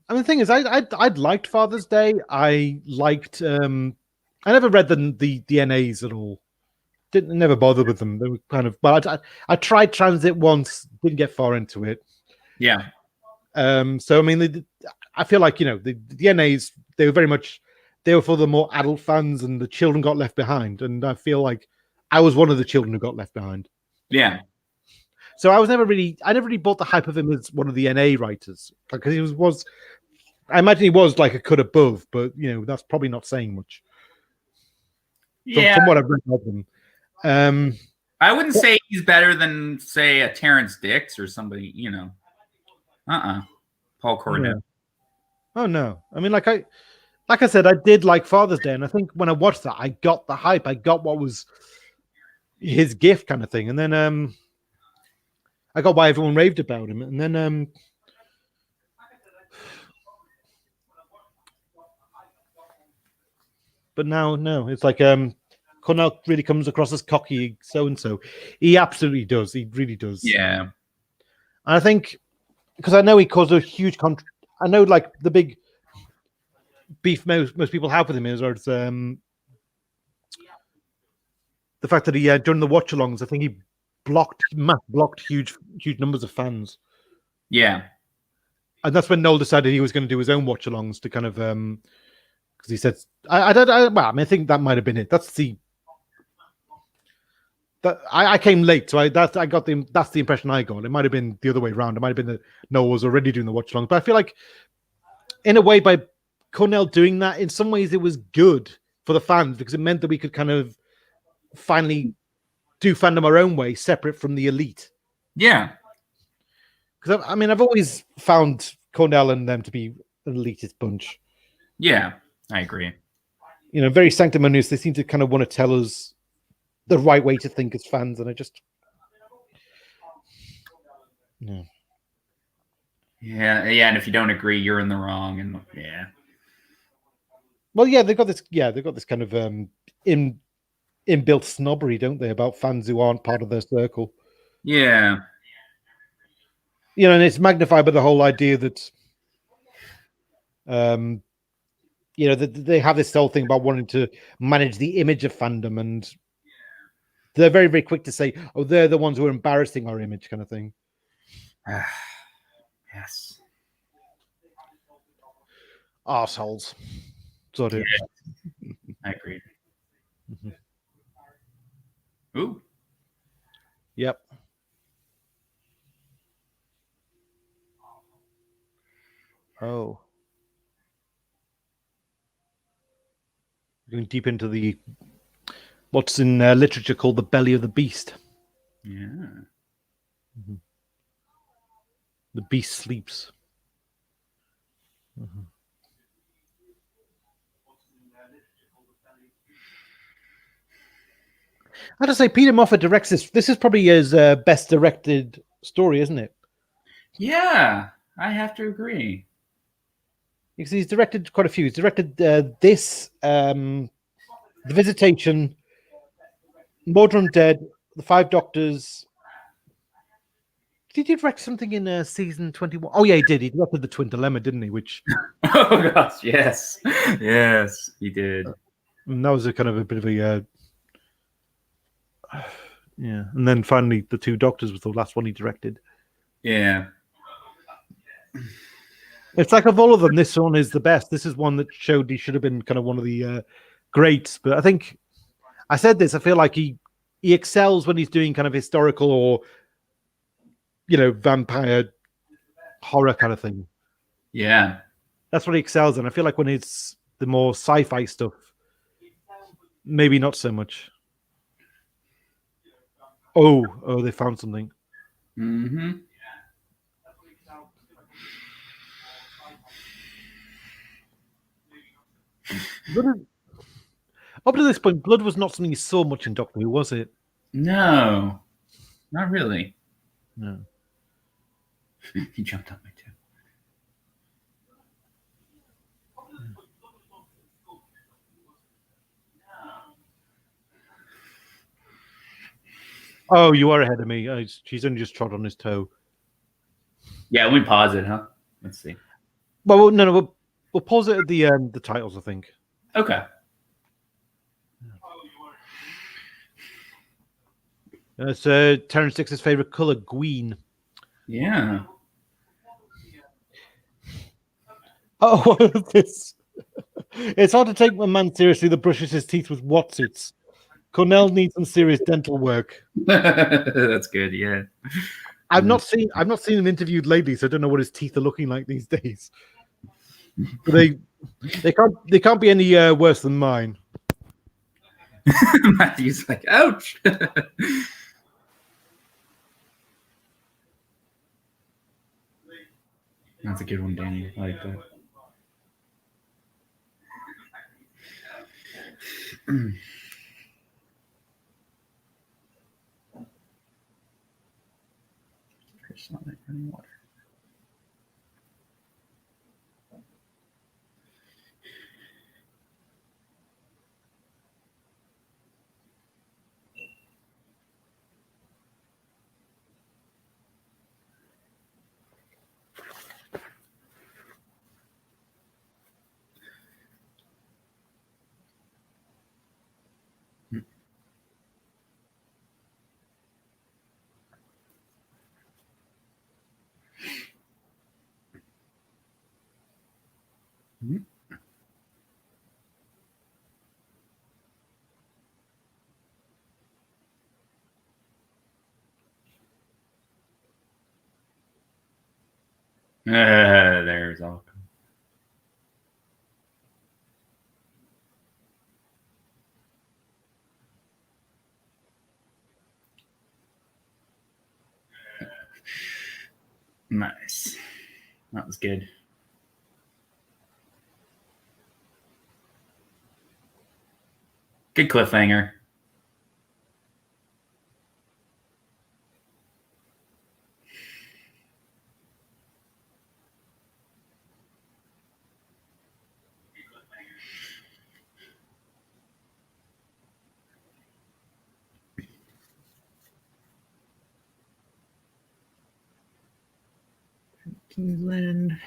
And the thing is, I'd liked Father's Day. I liked. I never read the NAs at all. Didn't never bothered with them. They were kind of. But I tried Transit once. Didn't get far into it. Yeah. So I mean, I feel like the NAs, they were very much, they were for the more adult fans, and the children got left behind. And I feel like I was one of the children who got left behind. Yeah. So I never really bought the hype of him as one of the NA writers, because he was I imagine he was like a cut above, but that's probably not saying much. Yeah. From what I've read of him. I wouldn't say he's better than, say, a Terrence Dix or somebody, Paul Cornell. Yeah. Oh no. I mean, like I said, I did like Father's Day, and I think when I watched that, I got the hype. I got what was his gift kind of thing. And then I got why everyone raved about him. And then but now no, it's like Cornell really comes across as cocky so and so. He absolutely does. He really does. Yeah. And I think because I know he caused a huge I know like the big beef most people have with him is the fact that he during the watchalongs, I think he blocked huge numbers of fans. Yeah. And that's when Noel decided he was going to do his own watchalongs to kind of because he said I think that might have been it. That's the that I came late, so that's the impression I got. It might have been the other way around. It might have been that Noel was already doing the watchalongs, but I feel like in a way by Cornell doing that, in some ways it was good for the fans because it meant that we could kind of finally do fandom our own way, separate from the elite. Yeah. Because I mean, I've always found Cornell and them to be an elitist bunch. Yeah, I agree. Very sanctimonious. They seem to kind of want to tell us the right way to think as fans, and I just yeah. And if you don't agree, you're in the wrong. And yeah. Well, yeah, they've got this kind of inbuilt snobbery, don't they, about fans who aren't part of their circle. Yeah. And it's magnified by the whole idea that that they have this whole thing about wanting to manage the image of fandom, and they're very, very quick to say, oh, they're the ones who are embarrassing our image kind of thing. Yes. Arseholes. Sort of. Yeah. I agree. Mm-hmm. Ooh. Yep. Oh. Going deep into the what's in literature called the belly of the beast. Yeah. Mm-hmm. The beast sleeps. Mm-hmm. I have to say, Peter Moffat directs this. This is probably his best directed story, isn't it? Yeah, I have to agree. Because he's directed quite a few. He's directed this, The Visitation, Mordor Undead, The Five Doctors. Did he direct something in season 21? Oh, yeah, he did. He directed The Twin Dilemma, didn't he? Which. Oh, gosh, yes. Yes, he did. And that was a kind of a bit of a. Yeah. And then finally, The Two Doctors was the last one he directed. Yeah. It's like of all of them, this one is the best. This is one that showed he should have been kind of one of the greats. But I think I said this. I feel like he excels when he's doing kind of historical or vampire horror kind of thing. Yeah, that's what he excels in. I feel like when it's the more sci-fi stuff, maybe not so much. Oh, they found something. Mm-hmm. Up to this point, blood was not something you saw much in Doctor Who, was it? No, not really. No. He jumped on me too. Oh, you are ahead of me. She's only just trod on his toe. Yeah, we pause it, huh? Let's see. Well, no, we'll pause it at the titles, I think. Okay. It's Terrence Dix's favorite color, green. Yeah. Oh, what is this? It's hard to take a man seriously that brushes his teeth with Watsits. Cornell needs some serious dental work. That's good. Yeah. I've not seen him interviewed lately, so I don't know what his teeth are looking like these days. But they can't be any worse than mine. Matthew's like, ouch. That's a good one, Danny. I like that. Running water. Mm-hmm. There's all. Nice. That was good. Good cliffhanger. Kingsland.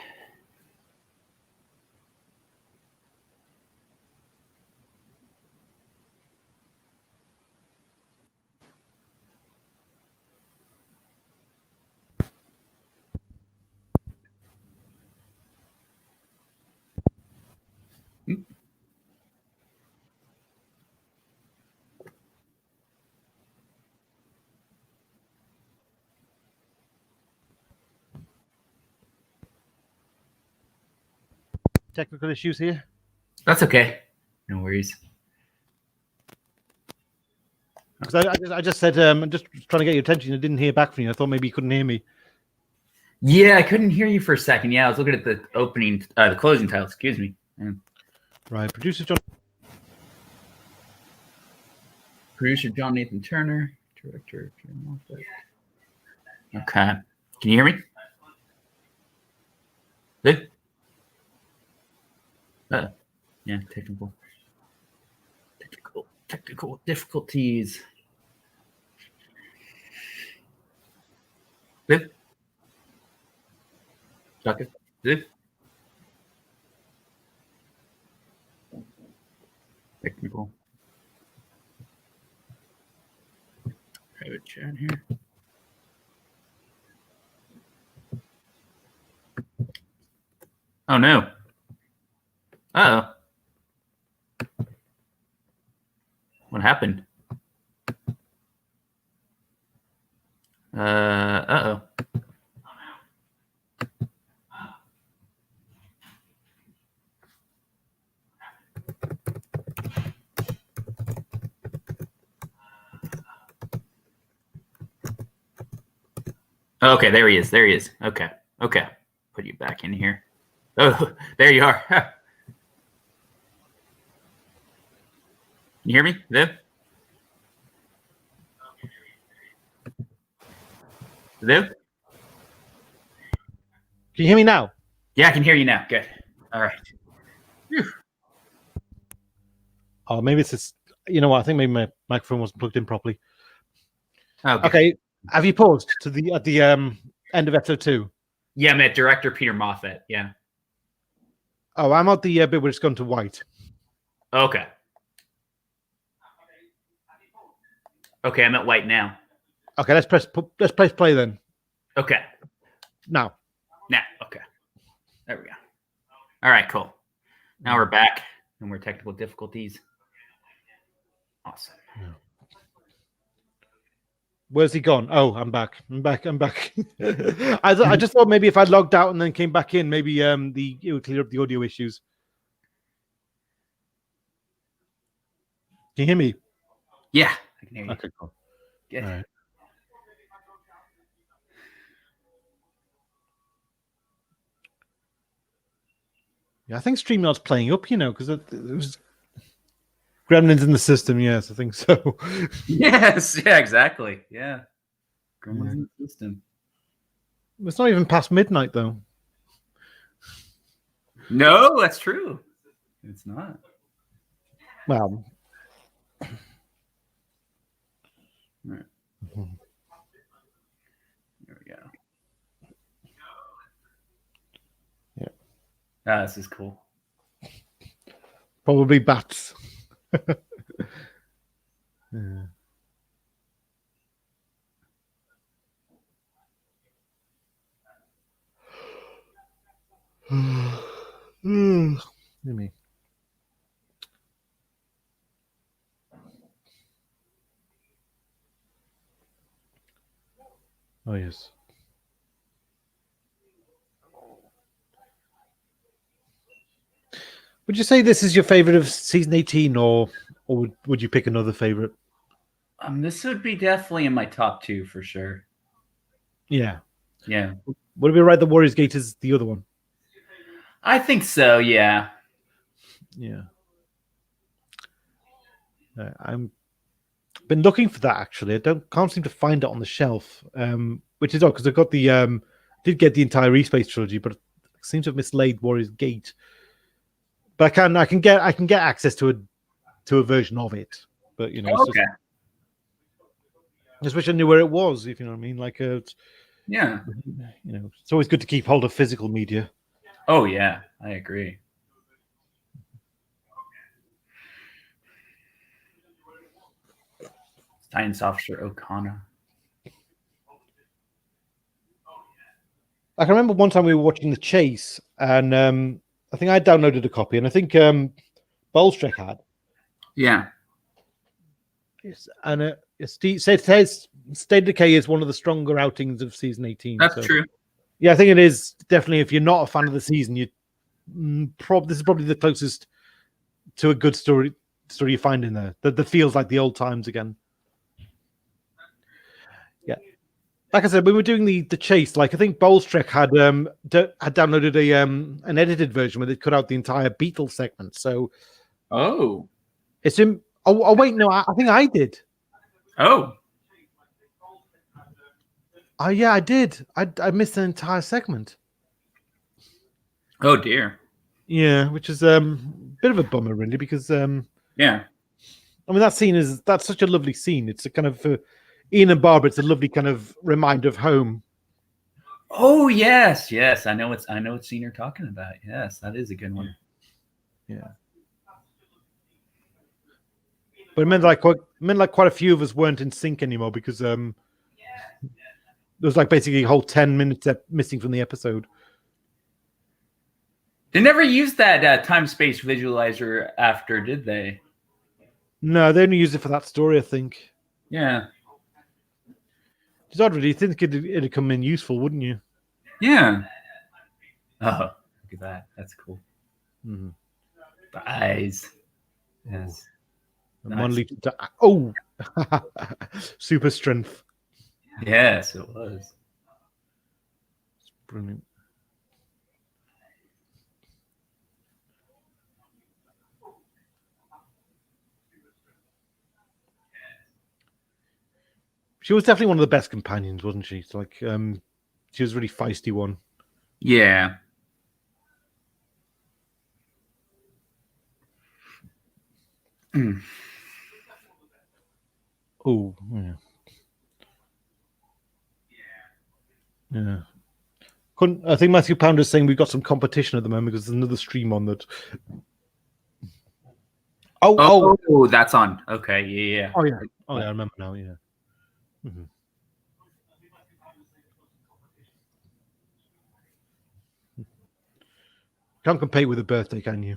Technical issues here. That's okay. No worries. Because I just said I'm just trying to get your attention. I didn't hear back from you. I thought maybe you couldn't hear me. Yeah, I couldn't hear you for a second. Yeah, I was looking at the opening, the closing title. Excuse me. Right, producer John. Producer John Nathan Turner. Director. Okay. Can you hear me? Good. Yeah, technical difficulties. Good. Doctor. Good. Technical. Private chat here. Oh no. Uh-oh. What happened? Uh-oh. Okay, there he is. There he is. Okay. Okay. Put you back in here. Oh, there you are. Can you hear me, Viv? Viv? Can you hear me now? Yeah, I can hear you now. Good. All right. Whew. Oh, maybe it's just, you know what? I think maybe my microphone wasn't plugged in properly. Okay. Have you paused to the at the end of episode 2? Yeah, I'm at director Peter Moffat. Yeah. Oh, I'm at the bit where it's gone to white. Okay. Okay, I'm at white now. Okay, let's press play then. Okay. Now. Okay. There we go. All right, cool. Now we're back. No more technical difficulties. Awesome. Yeah. Where's he gone? Oh, I'm back. I just thought maybe if I logged out and then came back in, maybe it would clear up the audio issues. Can you hear me? Yeah, I can hear you. Okay, cool. Good. All right. Yeah, I think StreamYard's playing up, because it was Gremlins in the system. Yes, I think so. Yes, yeah, exactly. Yeah. Gremlins in the system. It's not even past midnight, though. No, that's true. It's not. Well. Right. There we go. Yeah. Ah, this is cool. Probably bats. Yeah. Let me. Oh yes. Would you say this is your favorite of season 18, or would you pick another favorite? This would be definitely in my top 2 for sure. Yeah. Yeah. Would it be right that Warriors Gate is the other one? I think so, yeah. Yeah. I'm been looking for that actually. I can't seem to find it on the shelf. Which is odd because I got the did get the entire Respace trilogy, but it seems to have mislaid Warriors Gate. But I can get access to a version of it. But Okay. I just wish I knew where it was, if you know what I mean. Like yeah. It's always good to keep hold of physical media. Oh yeah, I agree. Science Officer O'Connor. I can remember one time we were watching The Chase, and I think I downloaded a copy, and I think Bolstrek had. Yeah. Yes, and says State Decay is one of the stronger outings of season 18. That's true. Yeah, I think it is definitely. If you're not a fan of the season, this is probably the closest to a good story you find in there that feels like the old times again. Yeah, like I said, we were doing the Chase. Like I think Bolstrek had downloaded an edited version where they cut out the entire Beatles segment. So, it's in. Oh wait, no, I think I did. Oh. Oh yeah, I did. I missed an entire segment. Oh dear. Yeah, which is a bit of a bummer, really, because yeah. I mean that's such a lovely scene. It's a kind of Ian and Barbara. It's a lovely kind of reminder of home. Oh yes, I know what scene you're talking about. Yes, that is a good one. Yeah. But it meant like quite a few of us weren't in sync anymore because there was like basically a whole 10 minutes missing from the episode. They never used that time-space visualizer after, did they? No, they only used it for that story, I think. Yeah. It's odd, really. You think it'd come in useful, wouldn't you? Yeah. Oh, look at that. That's cool. Mm-hmm. The eyes. Yes. And nice. 1 liter to oh, super strength. Yes, it was. It's brilliant. She was definitely one of the best companions, wasn't she? It's like she was a really feisty one. Yeah. Oh, yeah. Yeah. I think Matthew Pound is saying we've got some competition at the moment because there's another stream on that. Oh, that's on. Okay, yeah. Oh, yeah. Oh, yeah, I remember now, yeah. Mm-hmm. Can't compete with a birthday, can you?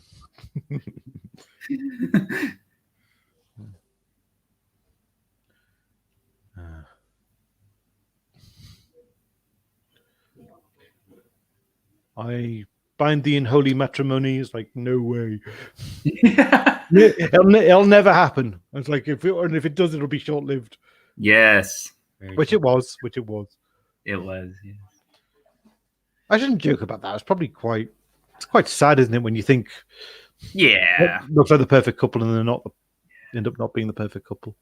I bind thee in holy matrimony. It's like, no way. It'll never happen. It's like, if it does, it'll be short lived. Yes. Which it was. It was. Yes. I shouldn't joke about that. It's probably it's quite sad, isn't it, when you think Yeah. looks like the perfect couple and they're not, end up not being the perfect couple.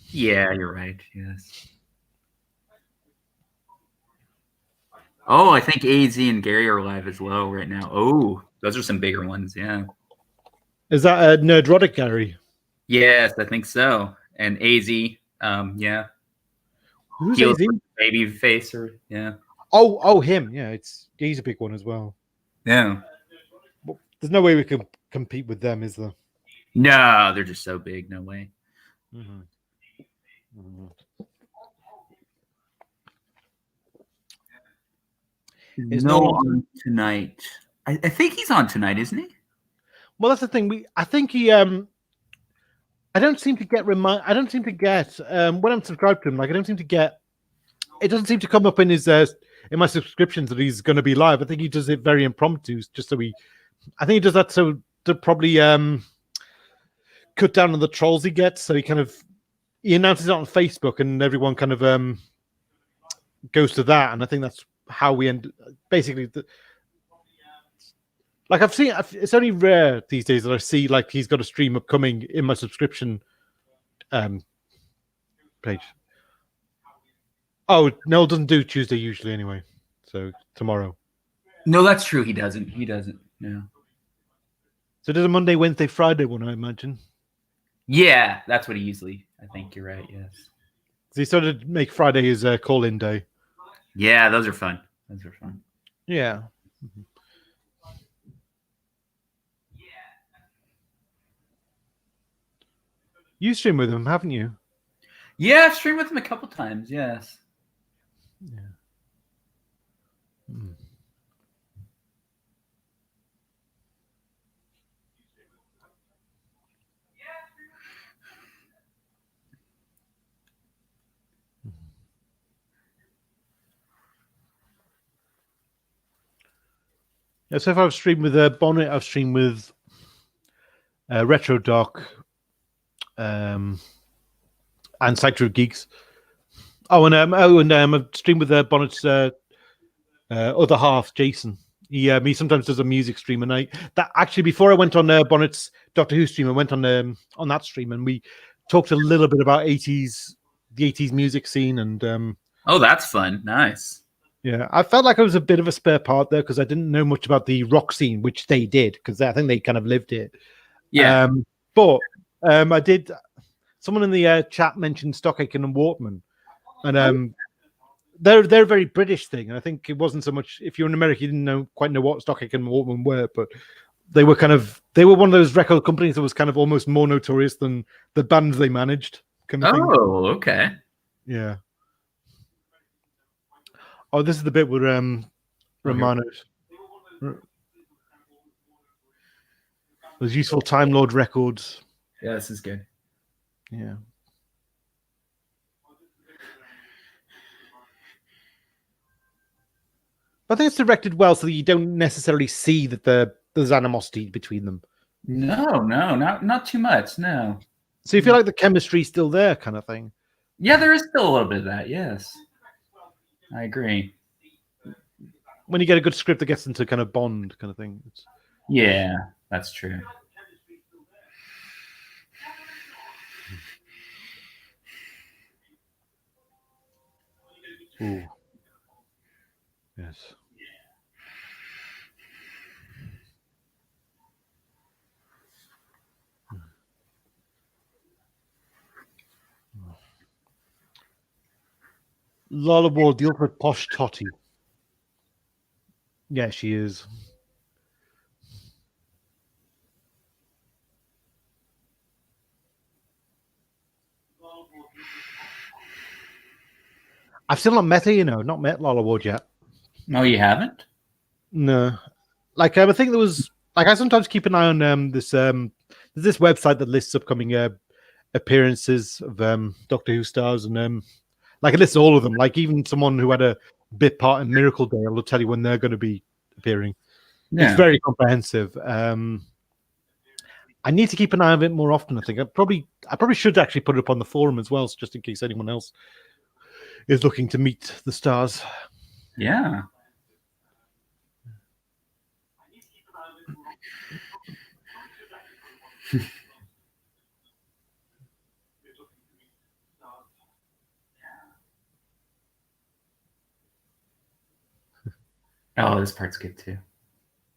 Yeah, you're right. Yes. Oh, I think AZ and Gary are live as well right now. Oh, those are some bigger ones. Yeah. Is that a Nerdrotic Gary? Yes, I think so. And AZ, yeah. Who's AZ? Baby face, or yeah. Oh, him. Yeah, he's a big one as well. Yeah. There's no way we can compete with them, is there? No, they're just so big. No way. Mm-hmm. Mm-hmm. Is no on tonight. I think he's on tonight, isn't he? Well, that's the thing. I think he. I don't seem to get I don't seem to get when I'm subscribed to him. Like, I don't seem to get. It doesn't seem to come up in his in my subscriptions that he's going to be live. I think he does it very impromptu, just so he. I think he does that so to probably cut down on the trolls he gets. So he announces it on Facebook, and everyone kind of goes to that. And I think that's how we end. Basically, like I've seen, it's only rare these days that I see like he's got a stream upcoming in my subscription page. Oh, Noel doesn't do Tuesday usually anyway, so tomorrow. No, that's true. He doesn't. He doesn't. No. So there's a Monday, Wednesday, Friday one, I imagine. Yeah, that's what he usually. I think you're right. Yes. So he started to make Friday his call-in day. Yeah, those are fun. Those are fun. Yeah. Mm-hmm. You stream with him, haven't you? Yeah, I've streamed with him a couple times. Yes. Yeah. Mm. Yeah, so far I've streamed with Bonnet, I've streamed with Retro Doc, and Sector of Geeks. I've streamed with Bonnet's other half, Jason. He sometimes does a music stream, and that actually before I went on Bonnet's Doctor Who stream, I went on that stream, and we talked a little bit about the 80s music scene, and oh, that's fun. Nice. Yeah, I felt like I was a bit of a spare part there because I didn't know much about the rock scene, which they did because I think they kind of lived it. Yeah. But I did. Someone in the chat mentioned Stock Aitken and Wortman, and they're a very British thing. And I think it wasn't so much if you're in America, you didn't quite know what Stock Aitken and Wortman were, but they were one of those record companies that was kind of almost more notorious than the bands they managed. Kind of thing. Okay. Yeah. Oh, this is the bit where Romanos. Those useful Time Lord records. Yeah, this is good. Yeah. I think it's directed well so that you don't necessarily see that there's animosity between them. No, not too much. No. So you feel like the chemistry's still there, kind of thing. Yeah, there is still a little bit of that. Yes, I agree. When you get a good script that gets into kind of Bond kind of thing. Yeah, that's true. Ooh. Yes. Lola Ward, the ultimate posh totty. Yeah, she is. I've still not met her, not met Lola Ward yet. No, you haven't? No. Like, I think there was, like, I sometimes keep an eye on there's this website that lists upcoming appearances of Doctor Who stars, and like, it lists all of them. Like, even someone who had a bit part in Miracle Day will tell you when they're going to be appearing. Yeah. It's very comprehensive. I need to keep an eye on it more often. I think I probably should actually put it up on the forum as well, just in case anyone else is looking to meet the stars. Yeah. Oh, this part's good too.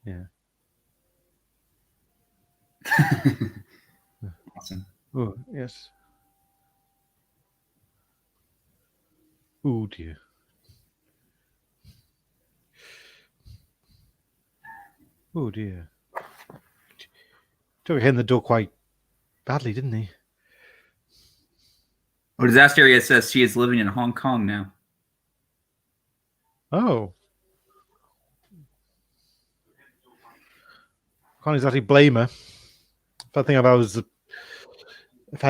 Yeah. Awesome. Oh, yes. Oh, dear. Oh, dear. Took hit the door quite badly, didn't he? Oh, Disaster Area says she is living in Hong Kong now. Oh. Can't exactly blame her. If I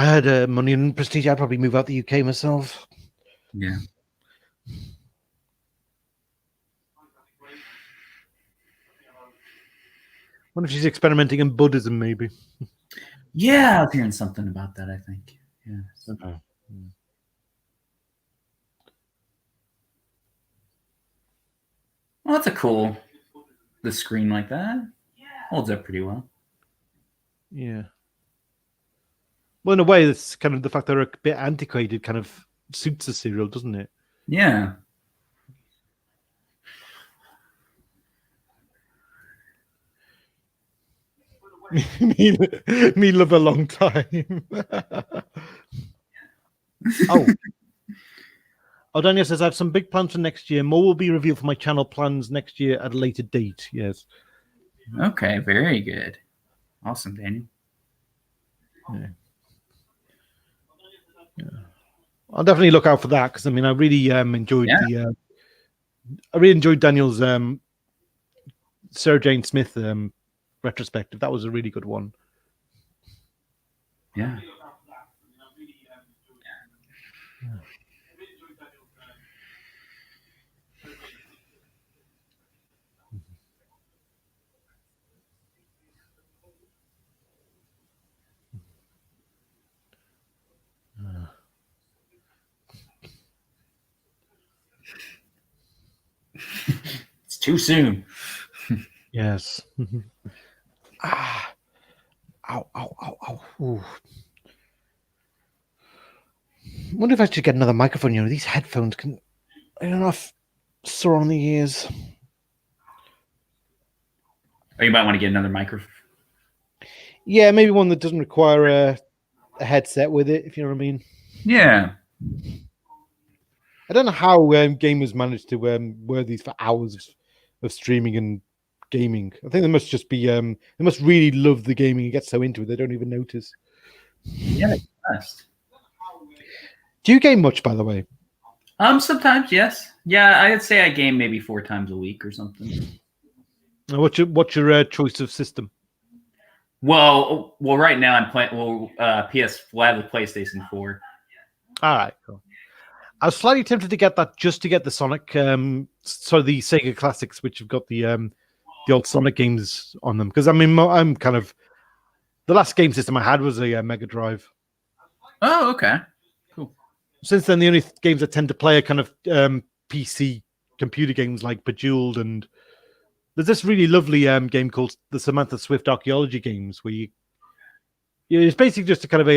had money and prestige, I'd probably move out the UK myself. Yeah. Wonder if she's experimenting in Buddhism, maybe. Yeah, I was hearing something about that, I think. Yeah. Okay. Well, that's a cool. The screen like that holds up pretty well. Yeah. Well, in a way, it's kind of the fact they're a bit antiquated kind of suits the serial, doesn't it? Yeah. me love a long time. Oh, Daniel says I have some big plans for next year. More will be revealed for my channel plans next year at a later date. Yes. Okay, very good. Awesome, Daniel. Yeah. I'll definitely look out for that because I mean I really enjoyed I really enjoyed Daniel's Sarah Jane Smith retrospective. That was a really good one. Yeah. It's too soon. Yes. Ah. Ow, ow, ow, ow. Ooh. I wonder if I should get another microphone. These headphones can, I don't know if sore on the ears. Oh, you might want to get another microphone. Yeah, maybe one that doesn't require a headset with it, if you know what I mean. Yeah. I don't know how gamers manage to wear these for hours of streaming and gaming. I think they must just be they must really love the gaming and get so into it they don't even notice. Yeah, best. Do you game much, by the way? Sometimes, yes. Yeah, I'd say I game maybe 4 times a week or something. What's your choice of system? Well, right now I'm playing. Well, PS. Well, I have the PlayStation 4. All right, cool. I was slightly tempted to get that just to get the Sonic, the Sega Classics, which have got the old Sonic games on them. Because I mean, I'm kind of the last game system I had was a Mega Drive. Oh, okay, cool. Since then, the only games I tend to play are kind of PC computer games like Bejeweled, and there's this really lovely game called the Samantha Swift Archaeology Games, where it's basically just a kind of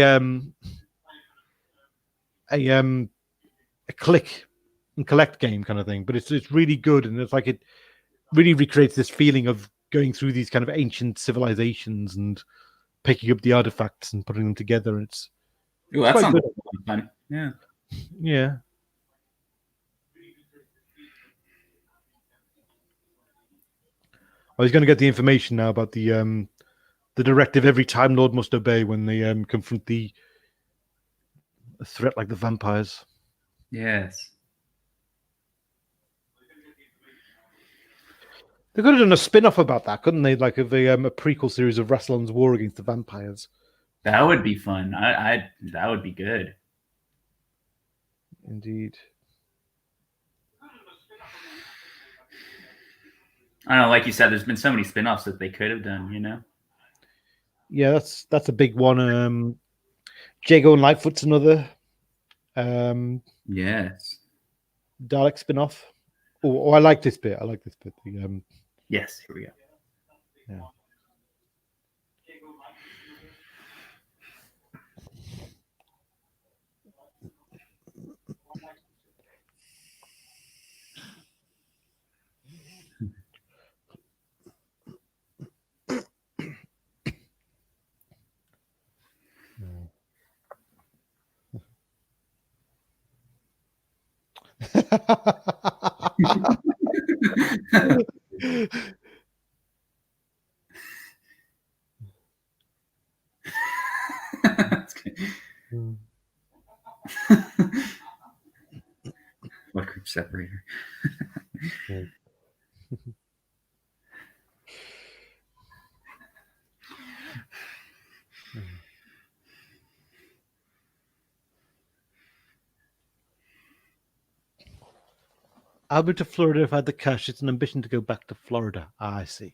a click and collect game kind of thing, but it's really good, and it's like it really recreates this feeling of going through these kind of ancient civilizations and picking up the artifacts and putting them together. It's that sounds good. fun. Yeah. Yeah. I was going to get the information now about the directive every Time Lord must obey when they confront a threat like the vampires. Yes. They could have done a spin-off about that, couldn't they? Like a prequel series of Rassilon's war against the vampires. That would be fun. I that would be good. Indeed. I don't know, like you said, there's been so many spin-offs that they could have done, you know? Yeah, that's a big one. Jago and Lightfoot's another Yes. Dalek spin-off. Oh, I like this bit. I like this bit. Yes, here we go. Yeah. What group separator? I'll be to Florida if I had the cash. It's an ambition to go back to Florida. I see.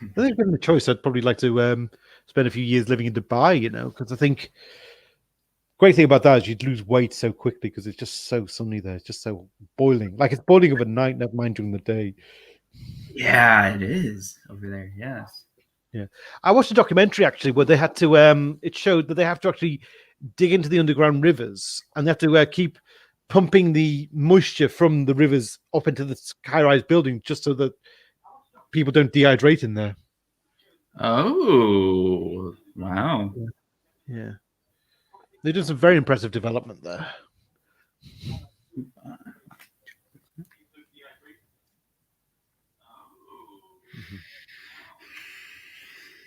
I think given the choice, I'd probably like to spend a few years living in Dubai, because I think great thing about that is you'd lose weight so quickly because it's just so sunny there. It's just so boiling. Like it's boiling overnight, never mind during the day. Yeah, it is over there. Yes. Yeah. I watched a documentary actually where they had to it showed that they have to actually dig into the underground rivers and they have to keep pumping the moisture from the rivers up into the high-rise building just so that people don't dehydrate in there. Oh, wow. Yeah. They did some very impressive development there.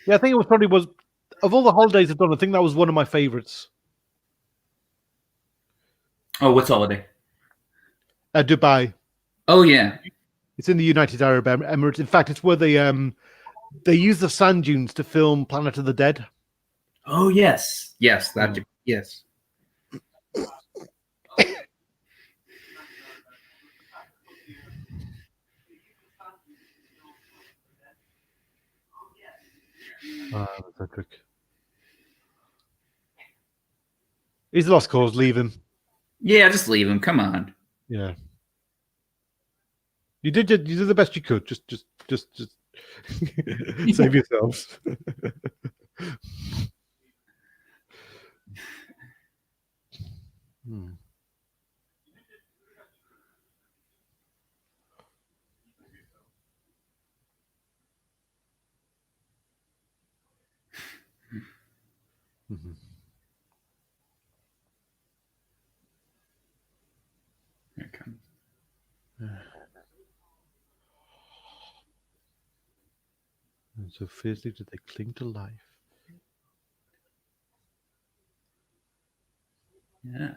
Yeah, I think it was probably was of all the holidays I've done, I think that was one of my favorites. Oh, what's holiday? Dubai. Oh, yeah. It's in the United Arab Emirates. In fact, it's where they use the sand dunes to film Planet of the Dead. Oh, yes. Yes, that. Yes. Patrick. He's a lost cause. Leave him. Yeah, just leave him. Come on. Yeah. You did the best you could. Just save yourselves. Hmm. Mm-hmm. Here it comes. And so fiercely did they cling to life. Yeah.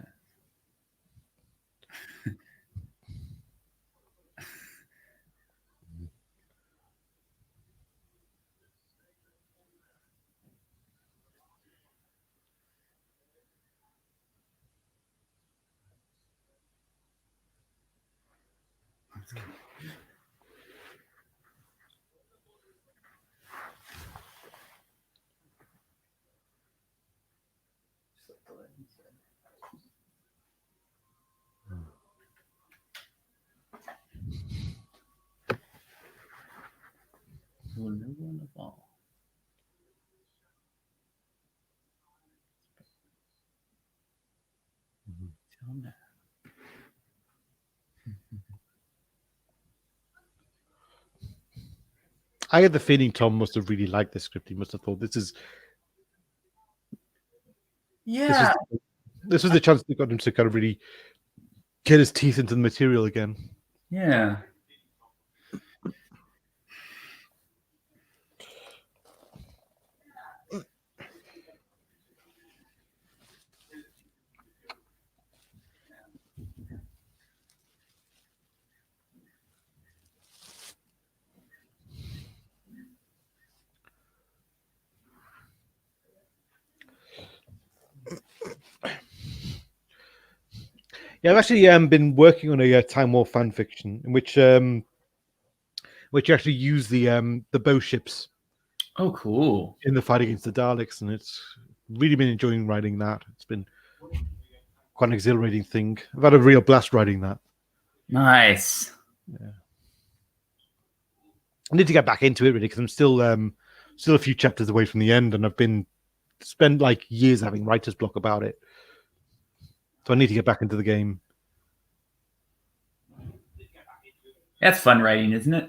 Will no one evolve? Tell now. I had the feeling Tom must have really liked this script. He must have thought this Yeah. was the chance that got him to kind of really get his teeth into the material again. Yeah. Yeah, I've actually been working on a Time War fan fiction in which actually use the bow ships Oh, cool. in the fight against the Daleks, and it's really been enjoying writing that. It's been quite an exhilarating thing. I've had a real blast writing that. Nice. Yeah. I need to get back into it really because I'm still a few chapters away from the end, and I've been spent like years having writer's block about it. So I need to get back into the game. That's fun writing, isn't it?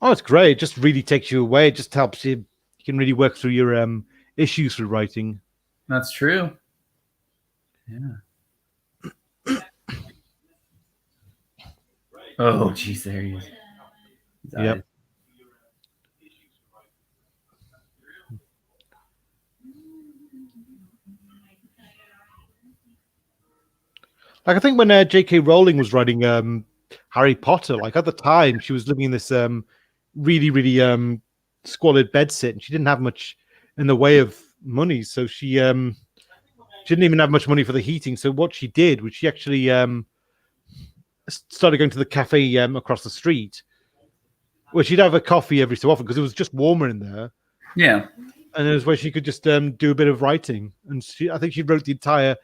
Oh, it's great. It just really takes you away. It just helps you. You can really work through your issues through writing. That's true. Yeah. Oh, geez, there he is. Yep. Like I think when J.K. Rowling was writing Harry Potter, like at the time she was living in this really, really squalid bedsit, and she didn't have much in the way of money, so she didn't even have much money for the heating. So what she did was she actually started going to the cafe across the street, where she'd have a coffee every so often because it was just warmer in there. Yeah. And it was where she could just do a bit of writing, and I think she wrote the entire.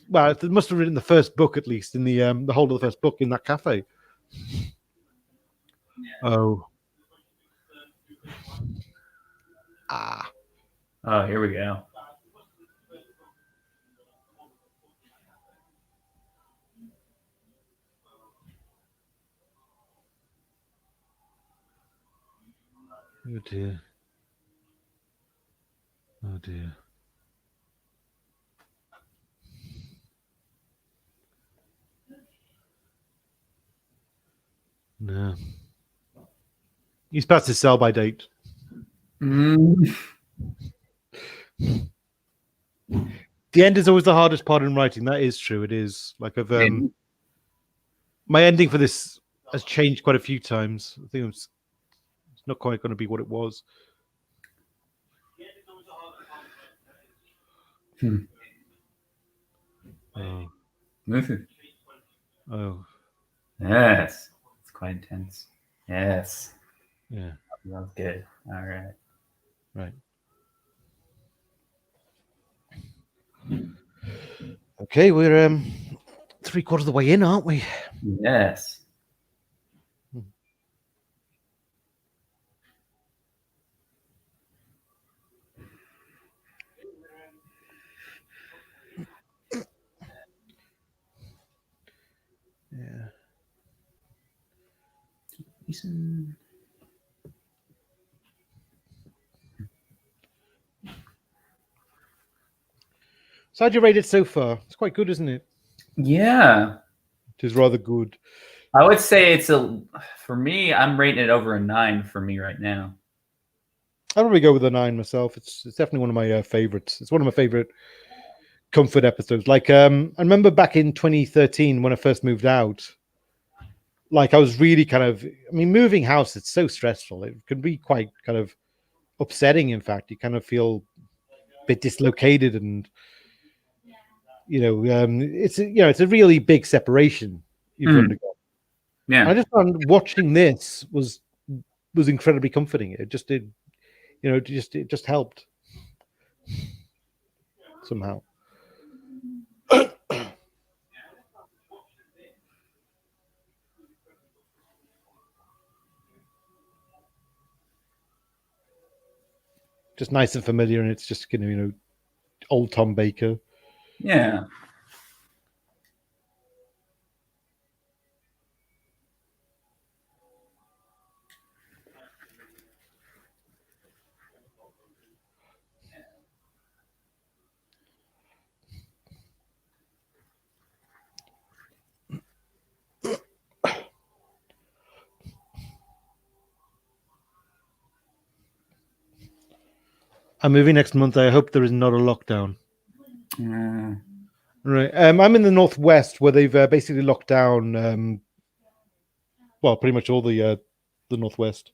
Well, it must have written the first book at least in the whole of the first book in that cafe. Oh. Oh, here we go. Oh dear. Oh dear. No. He's past his sell by date. Mm. The end is always the hardest part in writing. That is true. It is. Like I've my ending for this has changed quite a few times. I think it's not quite going to be what it was. Oh. Oh. Yes. It's quite intense. Yes. Yeah. That's good. All right. Right. Okay, we're 3/4 of the way in, aren't we? Yes. Yeah. So how'd you rate it so far? It's quite good, isn't it? Yeah. It is rather good. I would say for me, I'm rating it over a 9 for me right now. I'd probably go with a 9 myself. It's definitely one of my favorites. It's one of my favorite comfort episodes. Like I remember back in 2013 when I first moved out. Like I was really moving house, it's so stressful. It can be quite kind of upsetting. In fact, you kind of feel a bit dislocated, and it's a really big separation you've undergone. Yeah. I just found watching this was incredibly comforting. It just did, it just helped somehow. Just nice and familiar, and it's just old Tom Baker. Yeah. I'm moving next month. I hope there is not a lockdown. Uh, Right. I'm in the northwest where they've basically locked down. Well, pretty much all the northwest.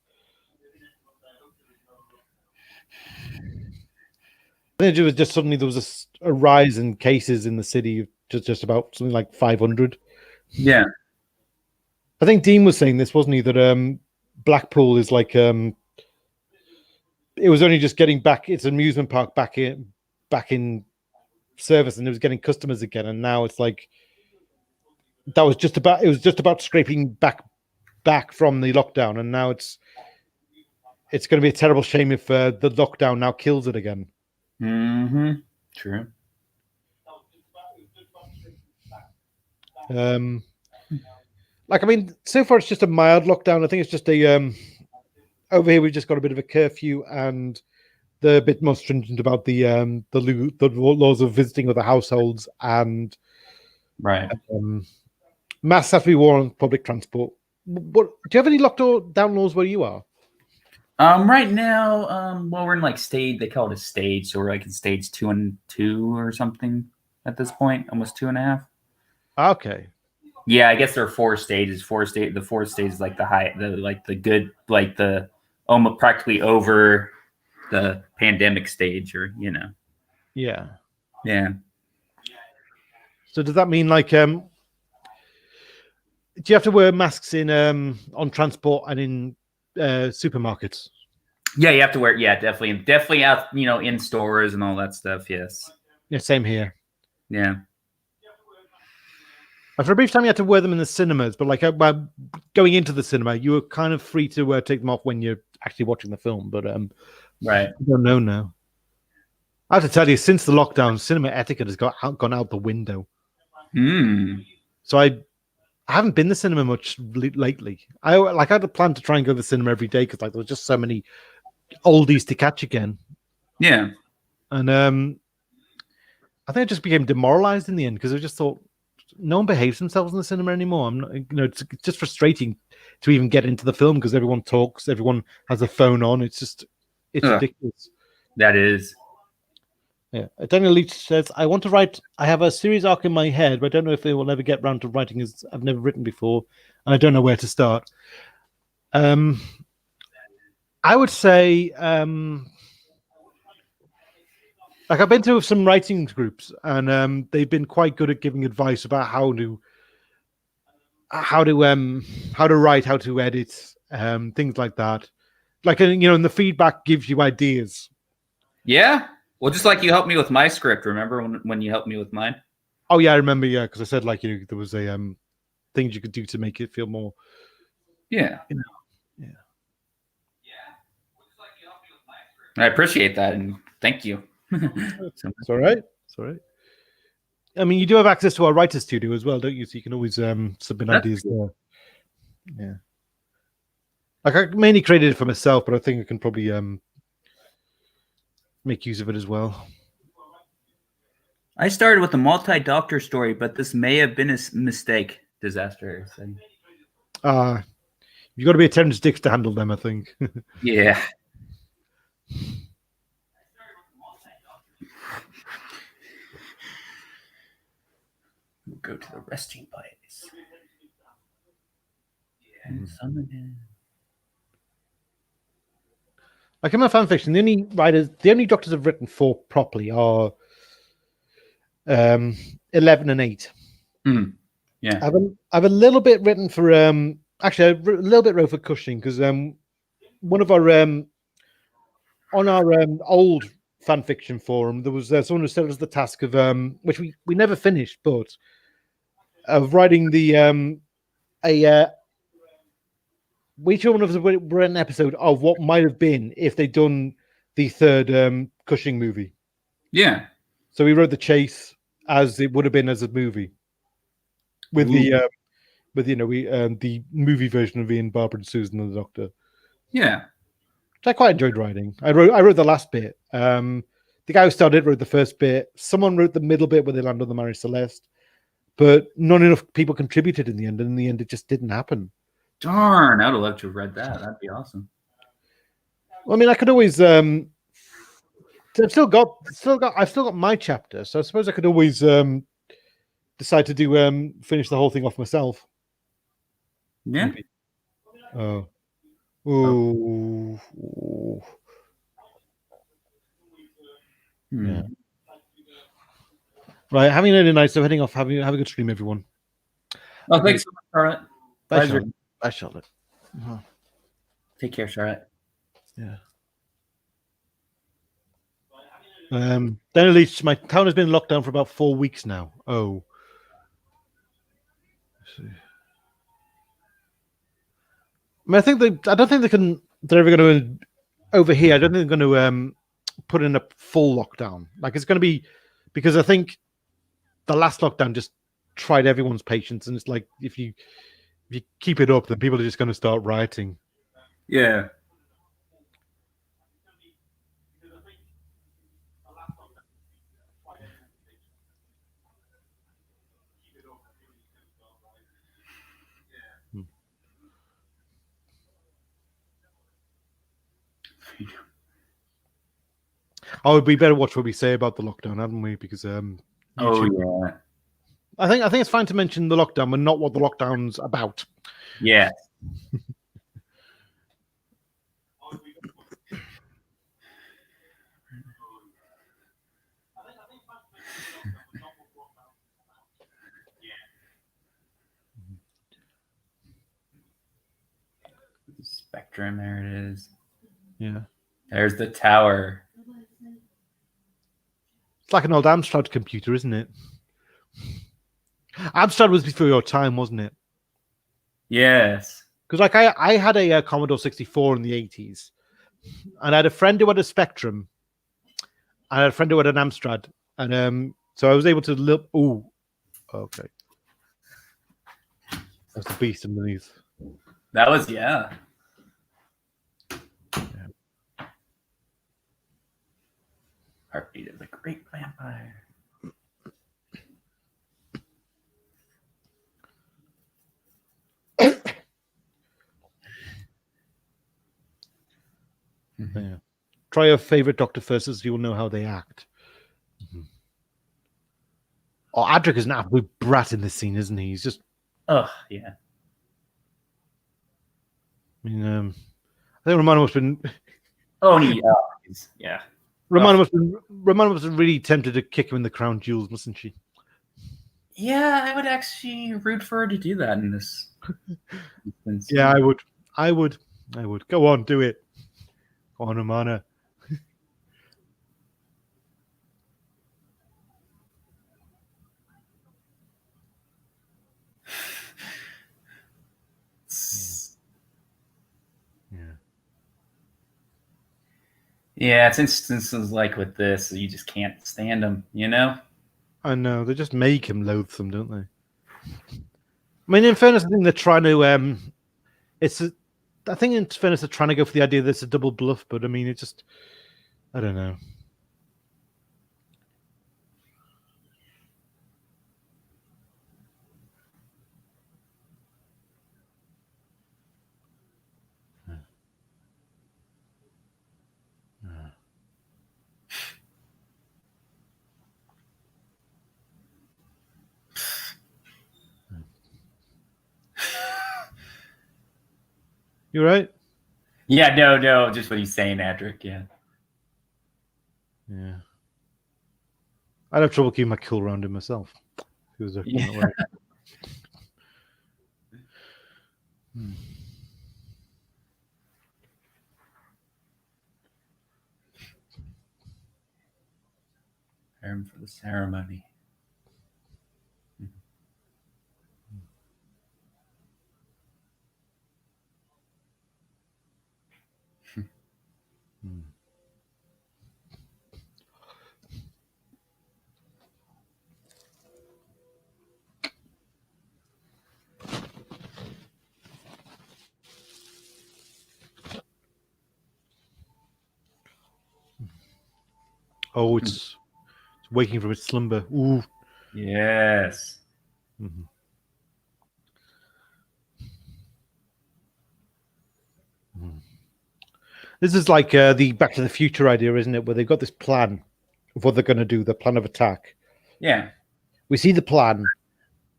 I think it was just suddenly there was a rise in cases in the city, just about something like 500. yeah. I think Dean was saying this, wasn't he? That Blackpool is like it was only just getting back its amusement park back in service, and it was getting customers again, and now it's like it was just about scraping back from the lockdown, and now it's going to be a terrible shame if the lockdown now kills it again. Mm-hmm. True. Like, I mean, so far it's just a mild lockdown. I think it's just a over here we've just got a bit of a curfew, and they're a bit more stringent about the laws of visiting other households, and Right. masks have to be worn on public transport. But do you have any lockdown laws where you are? Right now, well, we're in like stage. They call it a stage, so we're like in stage 2 and 2 or something at this point, almost 2.5. Okay. Yeah, I guess there are 4 stages. The fourth stage is like the good, like the almost practically over the pandemic stage, or Yeah. yeah. So does that mean like do you have to wear masks in on transport and in supermarkets? Yeah, you have to wear. Yeah, definitely out. In stores and all that stuff. Yes. Yeah, same here. Yeah. For a brief time, you had to wear them in the cinemas, but like going into the cinema, you were kind of free to take them off when you're actually watching the film. But right. I don't know now. I have to tell you, since the lockdown, cinema etiquette has gone out the window. So I haven't been to the cinema much lately. I had a plan to try and go to the cinema every day because like there was just so many oldies to catch again. Yeah. And I think I just became demoralized in the end because I just thought no one behaves themselves in the cinema anymore. I'm not, it's just frustrating to even get into the film because everyone talks, everyone has a phone on. It's ridiculous. That is. Yeah. Daniel Leach says, I want to write. I have a series arc in my head, but I don't know if it will ever get round to writing as I've never written before, and I don't know where to start. I would say, like I've been to some writing groups, and they've been quite good at giving advice about how to write, how to edit, things like that. Like and the feedback gives you ideas. Yeah. Well, just like you helped me with my script. Remember when you helped me with mine? Oh yeah, I remember. Yeah, because I said like there was a things you could do to make it feel more. Yeah. Yeah. I appreciate that, and thank you. It's all right. It's all right. I mean, you do have access to our writer studio as well, don't you? So you can always submit ideas there. Yeah. Like I mainly created it for myself, but I think I can probably make use of it as well. I started with a multi-doctor story, but this may have been a mistake. Disaster. You've got to be a Terrence Dicks to handle them, I think. Yeah. We'll go to the resting place. And summon him. Like in my fan fiction, the only doctors I've written for properly are 11 and 8. Yeah. I have a little bit written for actually a little bit wrote for Cushing because one of our on our old fan fiction forum there was someone who set us the task of which we never finished, but of writing the each one of us wrote an episode of what might have been if they'd done the third Cushing movie. Yeah. So we wrote The Chase as it would have been as a movie. With the the movie version of Ian, Barbara, and Susan and the Doctor. Yeah. Which I quite enjoyed writing. I wrote the last bit. The guy who started wrote the first bit. Someone wrote the middle bit where they land on the Mary Celeste. But not enough people contributed in the end, and in the end it just didn't happen. Darn, I'd love to have read that. That'd be awesome. Well, I mean, I could always I've still got my chapter, so I suppose I could always decide to do finish the whole thing off myself. Yeah. Maybe. Oh. Ooh. Ooh. Yeah. Right. Having a night, so heading off. Have a good stream, everyone. Oh, thanks so much, Charlotte. Bye, Charlotte. Bye, Charlotte. Take care, Charlotte. Yeah. Then at least my town has been locked down for about 4 weeks now. Oh. Let's see. I mean, I don't think they're ever going to over here. I don't think they're going to put in a full lockdown. Like it's going to be because I think the last lockdown just tried everyone's patience, and it's like if you keep it up, then people are just going to start rioting. Yeah. Oh, we better watch what we say about the lockdown, haven't we? Because YouTube, yeah. I think it's fine to mention the lockdown, but not what the lockdown's about. Yeah. Spectrum, there it is. Yeah. There's the tower. It's like an old Amstrad computer, isn't it? Amstrad was before your time, wasn't it? Yes. Because like I had a Commodore 64 in the 80s, and I had a friend who had a Spectrum, and I had a friend who had an Amstrad, and so I was able to look. Oh, okay. That's the beast underneath. That was yeah. Heartbeat of the Great Vampire. Yeah. Try your favorite Doctor first, as you will know how they act. Oh, Adric is an absolute brat in this scene, isn't he? He's just. Oh yeah. I mean, I think Romano must have been. Oh, yeah. Romano must have been really tempted to kick him in the crown jewels, mustn't she? Yeah, I would actually root for her to do that in this instance. Yeah, I would. Go on, do it. Go on, Romano. Yeah, it's instances like with this, you just can't stand them, you know? I know, they just make him loathsome, don't they? I mean, in fairness, I think they're trying to I think in fairness they're trying to go for the idea that it's a double bluff, but I mean it just I don't know. You right? Yeah, no, just what he's saying, Adric, yeah. Yeah. I'd have trouble keeping my cool around him myself. If he was acting that way. Prepare him for the ceremony. Oh, it's waking from its slumber. Ooh. Yes. Mm-hmm. This is like the Back to the Future idea, isn't it? Where they've got this plan of what they're going to do, the plan of attack. Yeah. We see the plan,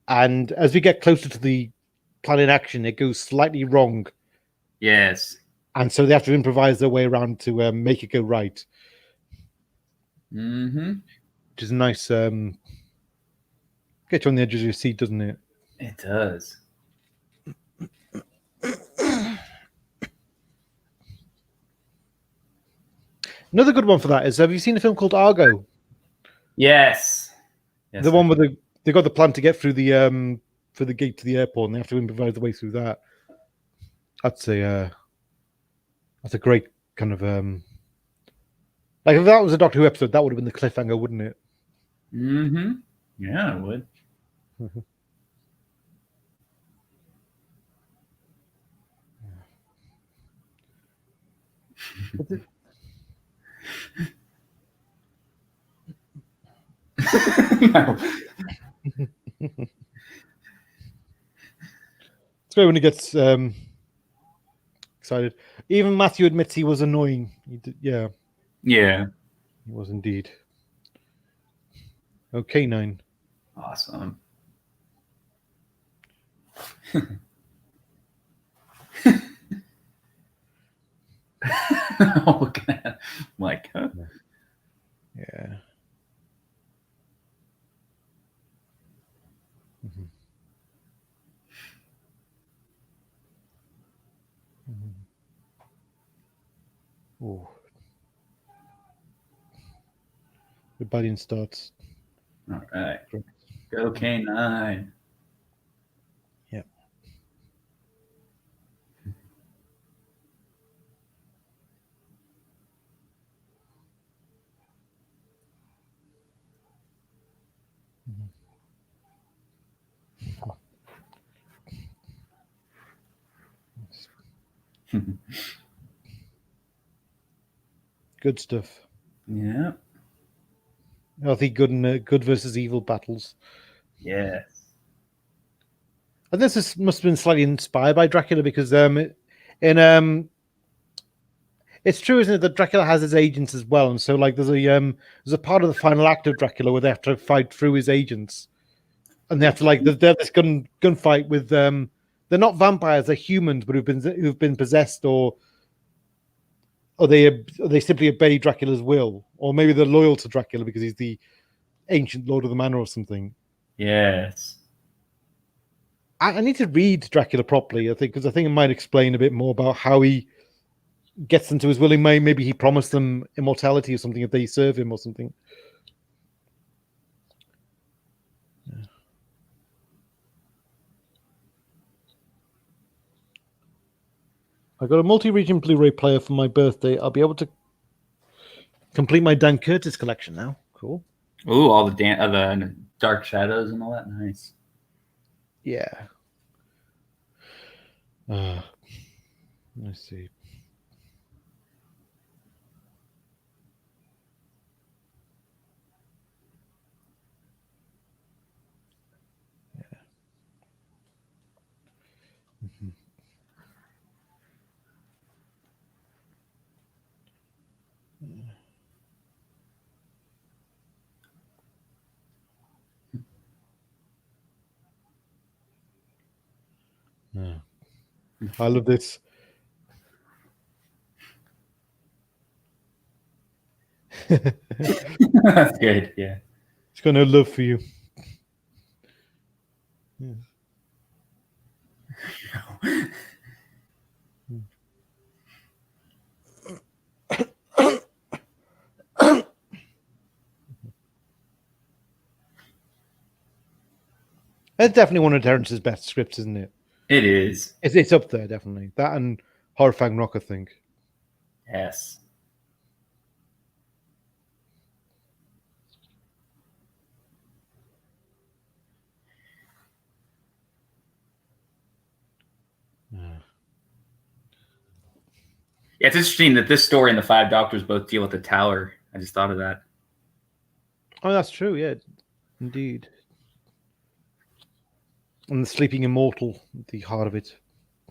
and as we get closer to the plan in action, it goes slightly wrong, Yes. and so they have to improvise their way around to make it go right. Mm-hmm. Which is a nice. Get you on the edge of your seat, doesn't it? It does. Another good one for that is: have you seen a film called Argo? Yes. The one where they got the plan to get through the for the gate to the airport, and they have to improvise the way through that. That's a great kind of like if that was a Doctor Who episode, that would have been the cliffhanger, wouldn't it? Mm-hmm. Yeah, it would. No. It's great when he gets excited. Even Matthew admits he was annoying. Yeah, Yeah. he was indeed. Okay, 9. Awesome. Look at that. Like, huh? Yeah. Mm-hmm. Mm-hmm. Oh. Rebellion starts. All right. Go K9. Yep. Good stuff. Yeah. Healthy good and good versus evil battles. Yes. And this must have been slightly inspired by Dracula because it's true, isn't it, that Dracula has his agents as well, and so like there's a part of the final act of Dracula where they have to fight through his agents, and they have to like they have this gunfight with they're not vampires, they're humans, but who've been possessed or they simply obey Dracula's will, or maybe they're loyal to Dracula because he's the ancient lord of the manor or something. Yes. I need to read Dracula properly, I think, because I think it might explain a bit more about how he gets them to his will. Maybe he promised them immortality or something if they serve him or something. Yeah. I got a multi-region Blu-ray player for my birthday. I'll be able to complete my Dan Curtis collection now. Cool. Ooh, all the Dark Shadows and all that. Nice. Yeah. Let's see. Yeah. Mm-hmm. Yeah. I love this. That's good. Yeah. It's got no love for you. Yeah. It's definitely one of Terrence's best scripts, isn't it? It is. It's up there, definitely. That and Horrifying Rock, I think. Yes. Yeah. Yeah, it's interesting that this story and the Five Doctors both deal with the tower. I just thought of that. Oh, that's true. Yeah, indeed. And the Sleeping Immortal, at the heart of it.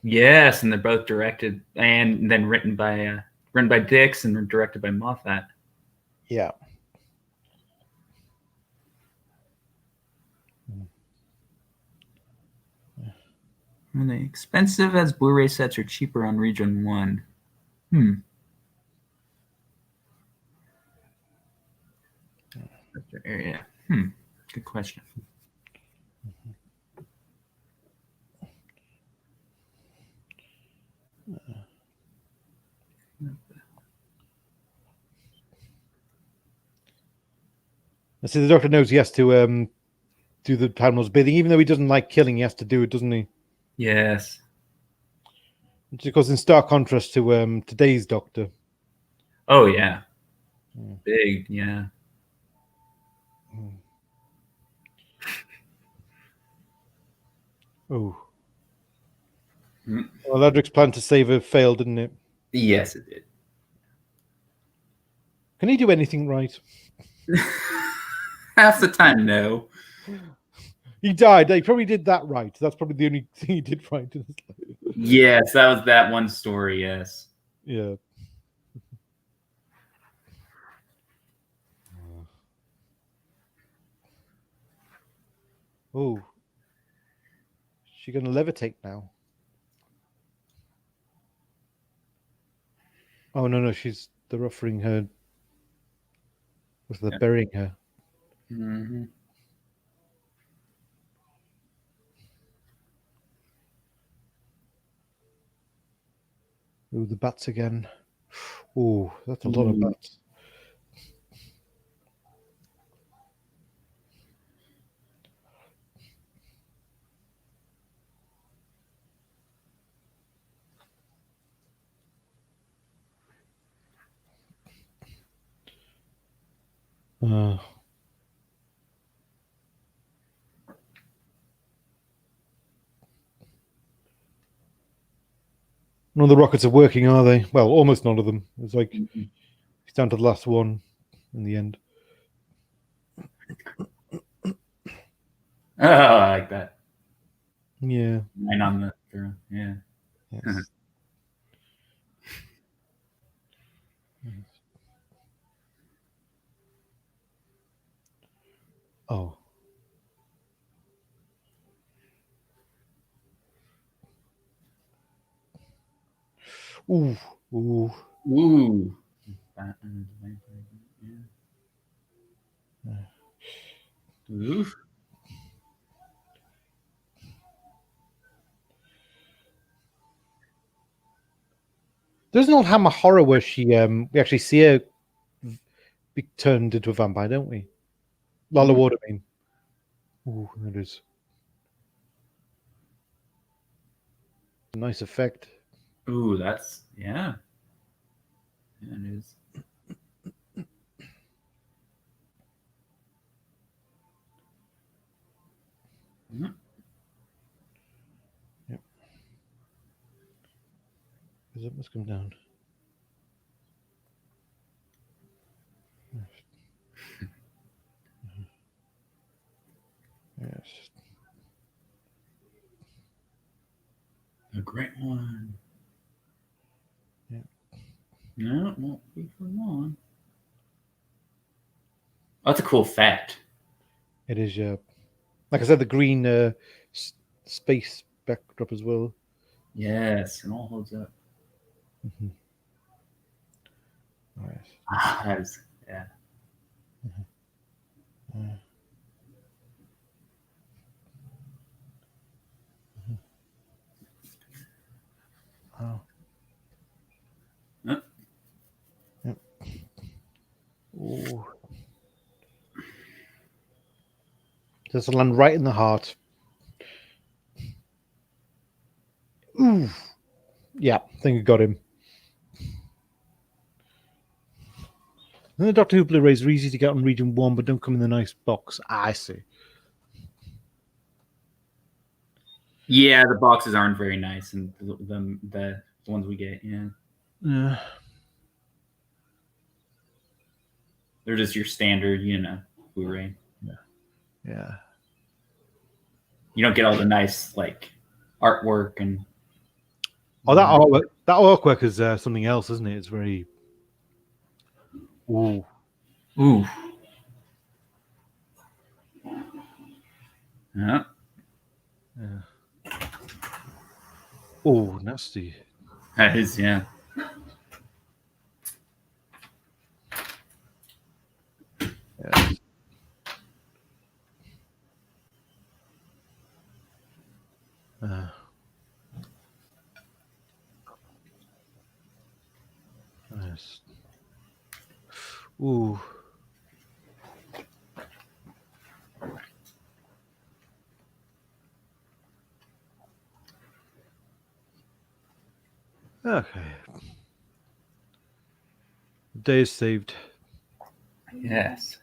Yes, and they're both directed and then written by Written by Dix and directed by Moffat. Yeah. Are they expensive as Blu-ray sets or cheaper on Region 1? Area. Good question. I see the Doctor knows he has to do the Time Lord's bidding, even though he doesn't like killing. He has to do it, doesn't he? Yes. Which goes in stark contrast to today's Doctor. Oh yeah. Big, yeah. Oh. Well, Ladrick's plan to save her failed, didn't it? Yes, it did. Can he do anything right? Half the time, no. He died. He probably did that right. That's probably the only thing he did right in his life. Yes, that was that one story, yes. Yeah. Oh. Is she going to levitate now? Oh, no. They're offering her. They're burying her. Mm-hmm. Oh, the bats again. Oh, that's a lot of bats. None of the rockets are working, are they? Well, almost none of them. It's like it's down to the last one in the end. Oh, I like that. Yeah. And on the yeah. Yes. Oh. Ooh. Ooh. Ooh. Oof. There's an old Hammer horror where she we actually see her be turned into a vampire, don't we? Lala Ward, I mean. Ooh, that is a nice effect. Ooh, that's yeah. Yeah, it is. Yep. Because it must come down. Yes. A great one. Yeah. No, it won't be for long. That's a cool fact. It is, yeah. Like I said, the green space backdrop as well. Yes, it all holds up. Mm-hmm. Nice. That is, yeah. Mm-hmm. Oh. Yep. Yep. Ooh. Just land right in the heart. Ooh. Yeah, I think I got him. And the Doctor Who Blu-rays are easy to get on Region 1, but don't come in the nice box. I see. Yeah, the boxes aren't very nice, and the ones we get, yeah. They're just your standard, Blu-ray. Yeah. You don't get all the nice like artwork and. Oh, that artwork is something else, isn't it? It's very. Ooh. Ooh. Yeah. Oh, nasty. That is, yeah. Yes. Yes. Ooh. Okay. The day is saved. Yes.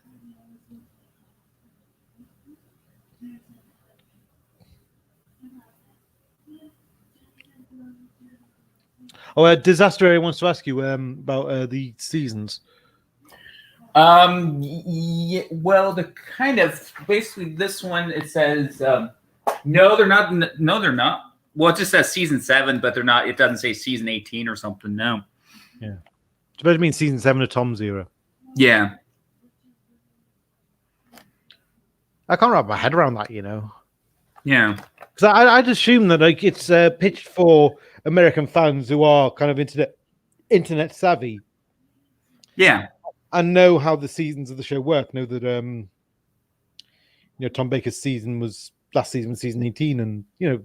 Oh, Disaster Area wants to ask you about the seasons. Yeah, well, the kind of basically this one it says no, they're not. No, they're not. Well, it just says season 7, but they're not. It doesn't say season 18 or something. No. Yeah. It's supposed to mean season 7 of Tom's era. Yeah. I can't wrap my head around that, you know. Yeah. Because I'd assume that like it's pitched for American fans who are kind of internet savvy. Yeah. And know how the seasons of the show work. Know that Tom Baker's season was last season was season 18, and I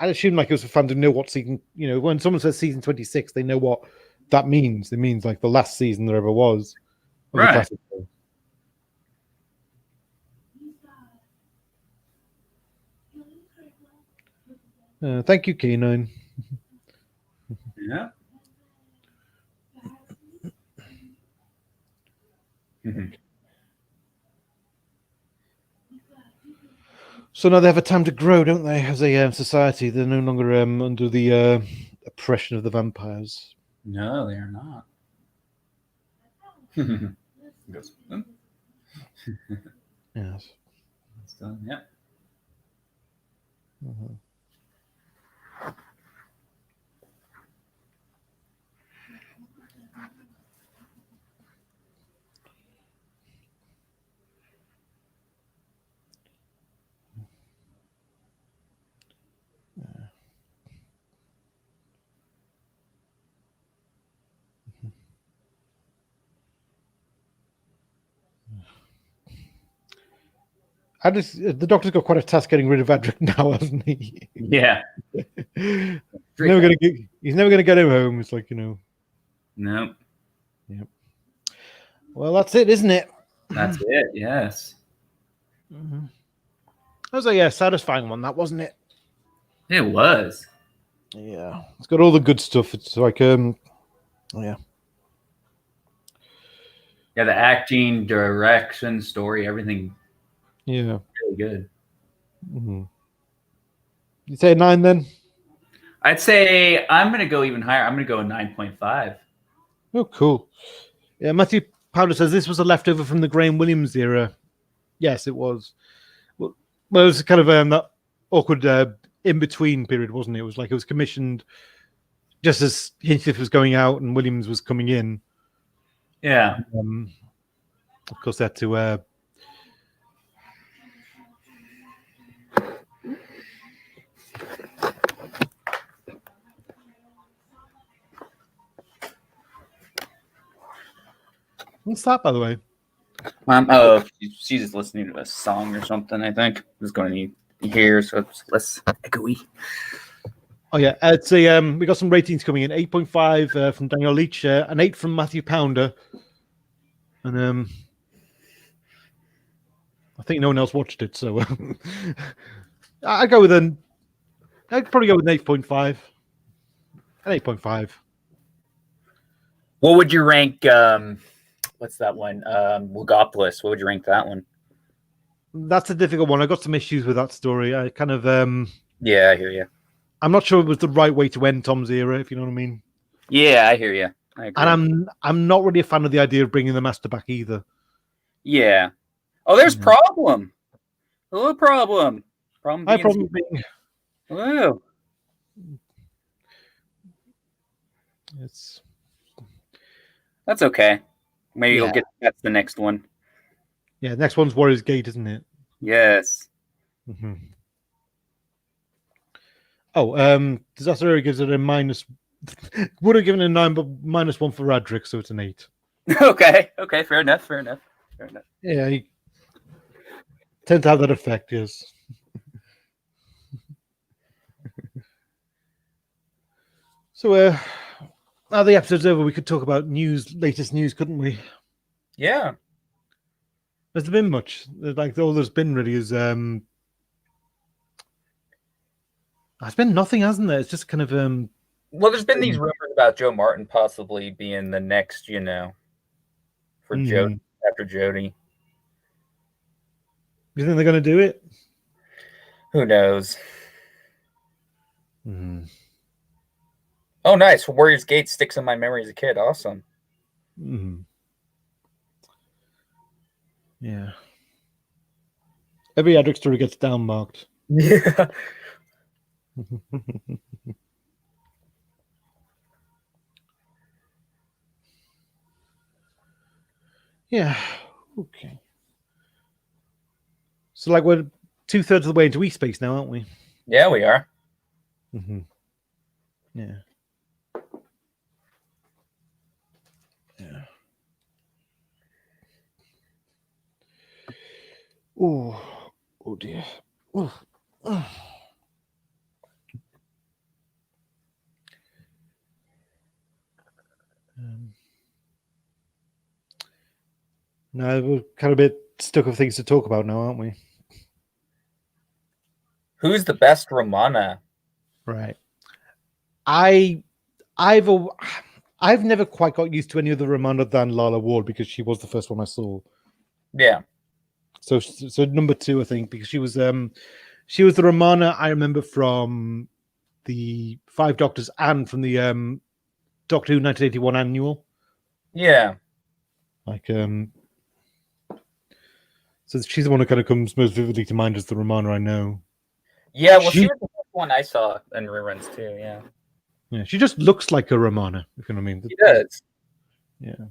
assume like it was for fans who know what season. When someone says season 26, they know what that means. It means like the last season there ever was of the Right. classic show. Thank you, K9. Yeah. So now they have a time to grow, don't they? As a society, they're no longer under the oppression of the vampires. No, they are not. Yes. It's done. Yep. Mm-hmm. The doctor's got quite a task getting rid of Adric now, hasn't he? Yeah. He's never gonna get him home. It's like No. Yep. Well, that's it, isn't it? That's it. Yes. Mm-hmm. That was a satisfying one, that wasn't it? It was. Yeah, it's got all the good stuff. It's like yeah. Yeah, the acting, direction, story, everything. Yeah. Really good. Mm-hmm. You say 9 then? I'd say I'm going to go even higher. I'm going to go 9.5. Oh, cool. Yeah, Matthew Powder says this was a leftover from the Graham Williams era. Yes, it was. Well, it was kind of that awkward in-between period, wasn't it? It was like it was commissioned just as Hinchcliffe was going out and Williams was coming in. Yeah. Of course, they had to... What's that, by the way? Oh, she's just listening to a song or something, I think. It's going to need here, so it's less echoey. Oh, yeah. I'd say we got some ratings coming in. 8.5 from Daniel Leach, an 8 from Matthew Pounder. And I think no one else watched it, so I'd probably go with an 8.5. An 8.5. What would you rank? What's that one? Logopolis. What would you rank that one? That's a difficult one. I got some issues with that story. I kind of Yeah, I hear you. I'm not sure it was the right way to end Tom's era, if you know what I mean. Yeah, I hear you. I agree. And I'm not really a fan of the idea of bringing the Master back either. Yeah. Oh, there's problem. A little problem. My problem being Woo. That's okay. Maybe you'll get that's the next one. Yeah, next one's Warriors Gate, isn't it? Yes. Mm-hmm. Oh, Disaster Area gives it a minus. Would have given it a 9, but -1 for Radrick, so it's an 8. Okay. Fair enough. Yeah, he tends to have that effect, yes. So, now the episode's over, we could talk about latest news, couldn't we? Yeah. Has there been much? Like, all there's been really is there's been nothing, hasn't there? It's just kind of well, there's been these rumors about Joe Martin possibly being the next, for Jody after Jody. You think they're going to do it? Who knows? Mm-hmm. Oh, nice! Warriors Gate sticks in my memory as a kid. Awesome. Mm-hmm. Yeah. Every Adric story gets down marked. Yeah. Yeah. Okay. So, like, we're 2/3 of the way into E-Space now, aren't we? Yeah, we are. Mm-hmm. Yeah. Yeah. Oh dear. Oh. No, we're kind of a bit stuck of things to talk about now, aren't we? Who's the best Romana? Right. I've never quite got used to any other Romana than Lala Ward because she was the first one I saw. Yeah. So number 2, I think, because she was the Romana I remember from the Five Doctors and from the Doctor Who 1981 annual. Yeah. Like so she's the one who kind of comes most vividly to mind as the Romana I know. Yeah, well, she was the first one I saw in reruns too. Yeah. Yeah, she just looks like a Romana, if you know what I mean. She does. Yeah.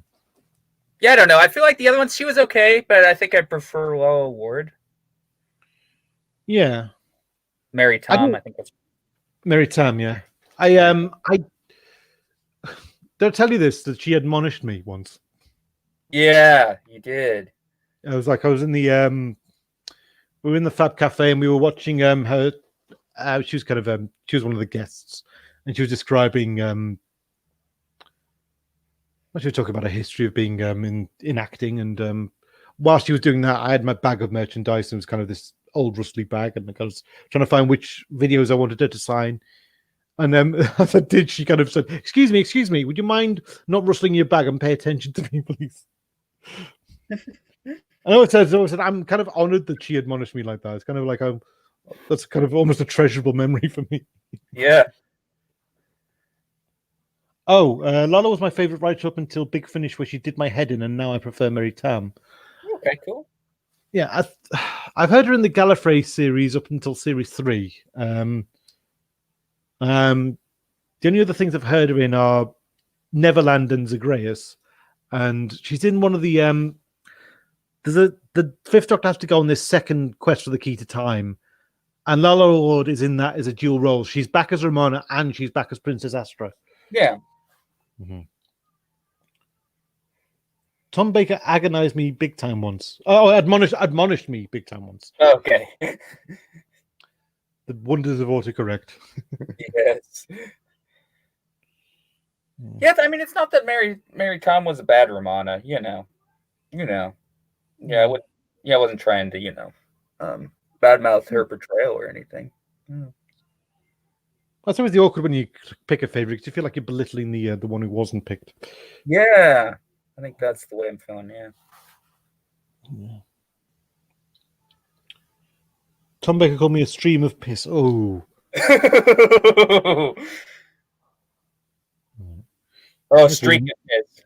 Yeah, I don't know. I feel like the other one, she was okay, but I think I prefer Lala Ward. Yeah. Mary Tom, I think that's Mary Tam, yeah. I did I tell you this, that she admonished me once. Yeah, you did. I was in the we were in the Fab Cafe and we were watching her. She was kind of she was one of the guests, and she was describing she was talking about a history of being in acting, and while she was doing that, I had my bag of merchandise, and it was kind of this old rustly bag, and I was trying to find which videos I wanted her to sign. And as I did, she kind of said, excuse me, would you mind not rustling your bag and pay attention to me, please?" I always said, I'm kind of honored that she admonished me like that. It's kind of like that's kind of almost a treasurable memory for me. Yeah. Oh, Lala was my favorite right up until Big Finish, where she did my head in, and now I prefer Mary Tam. Okay, cool. Yeah, I've heard her in the Gallifrey series up until series 3. The only other things I've heard her in are Neverland and Zagreus, and she's in one of the the Fifth Doctor has to go on this second quest for the Key to Time, and Lala Ward is in that as a dual role. She's back as Romana and she's back as Princess Astra. Yeah. Mm-hmm. Tom Baker agonized me big time once. Oh, admonished me big time once. Okay. The wonders of autocorrect. Yes. Yeah, I mean, it's not that Mary Tom was a bad Romana, Yeah, I wasn't trying to, badmouth her portrayal or anything. That's always the awkward when you pick a favorite, because you feel like you're belittling the one who wasn't picked. Yeah, I think that's the way I'm feeling. Yeah. Tom Baker called me a stream of piss. Oh. Oh, streak of piss.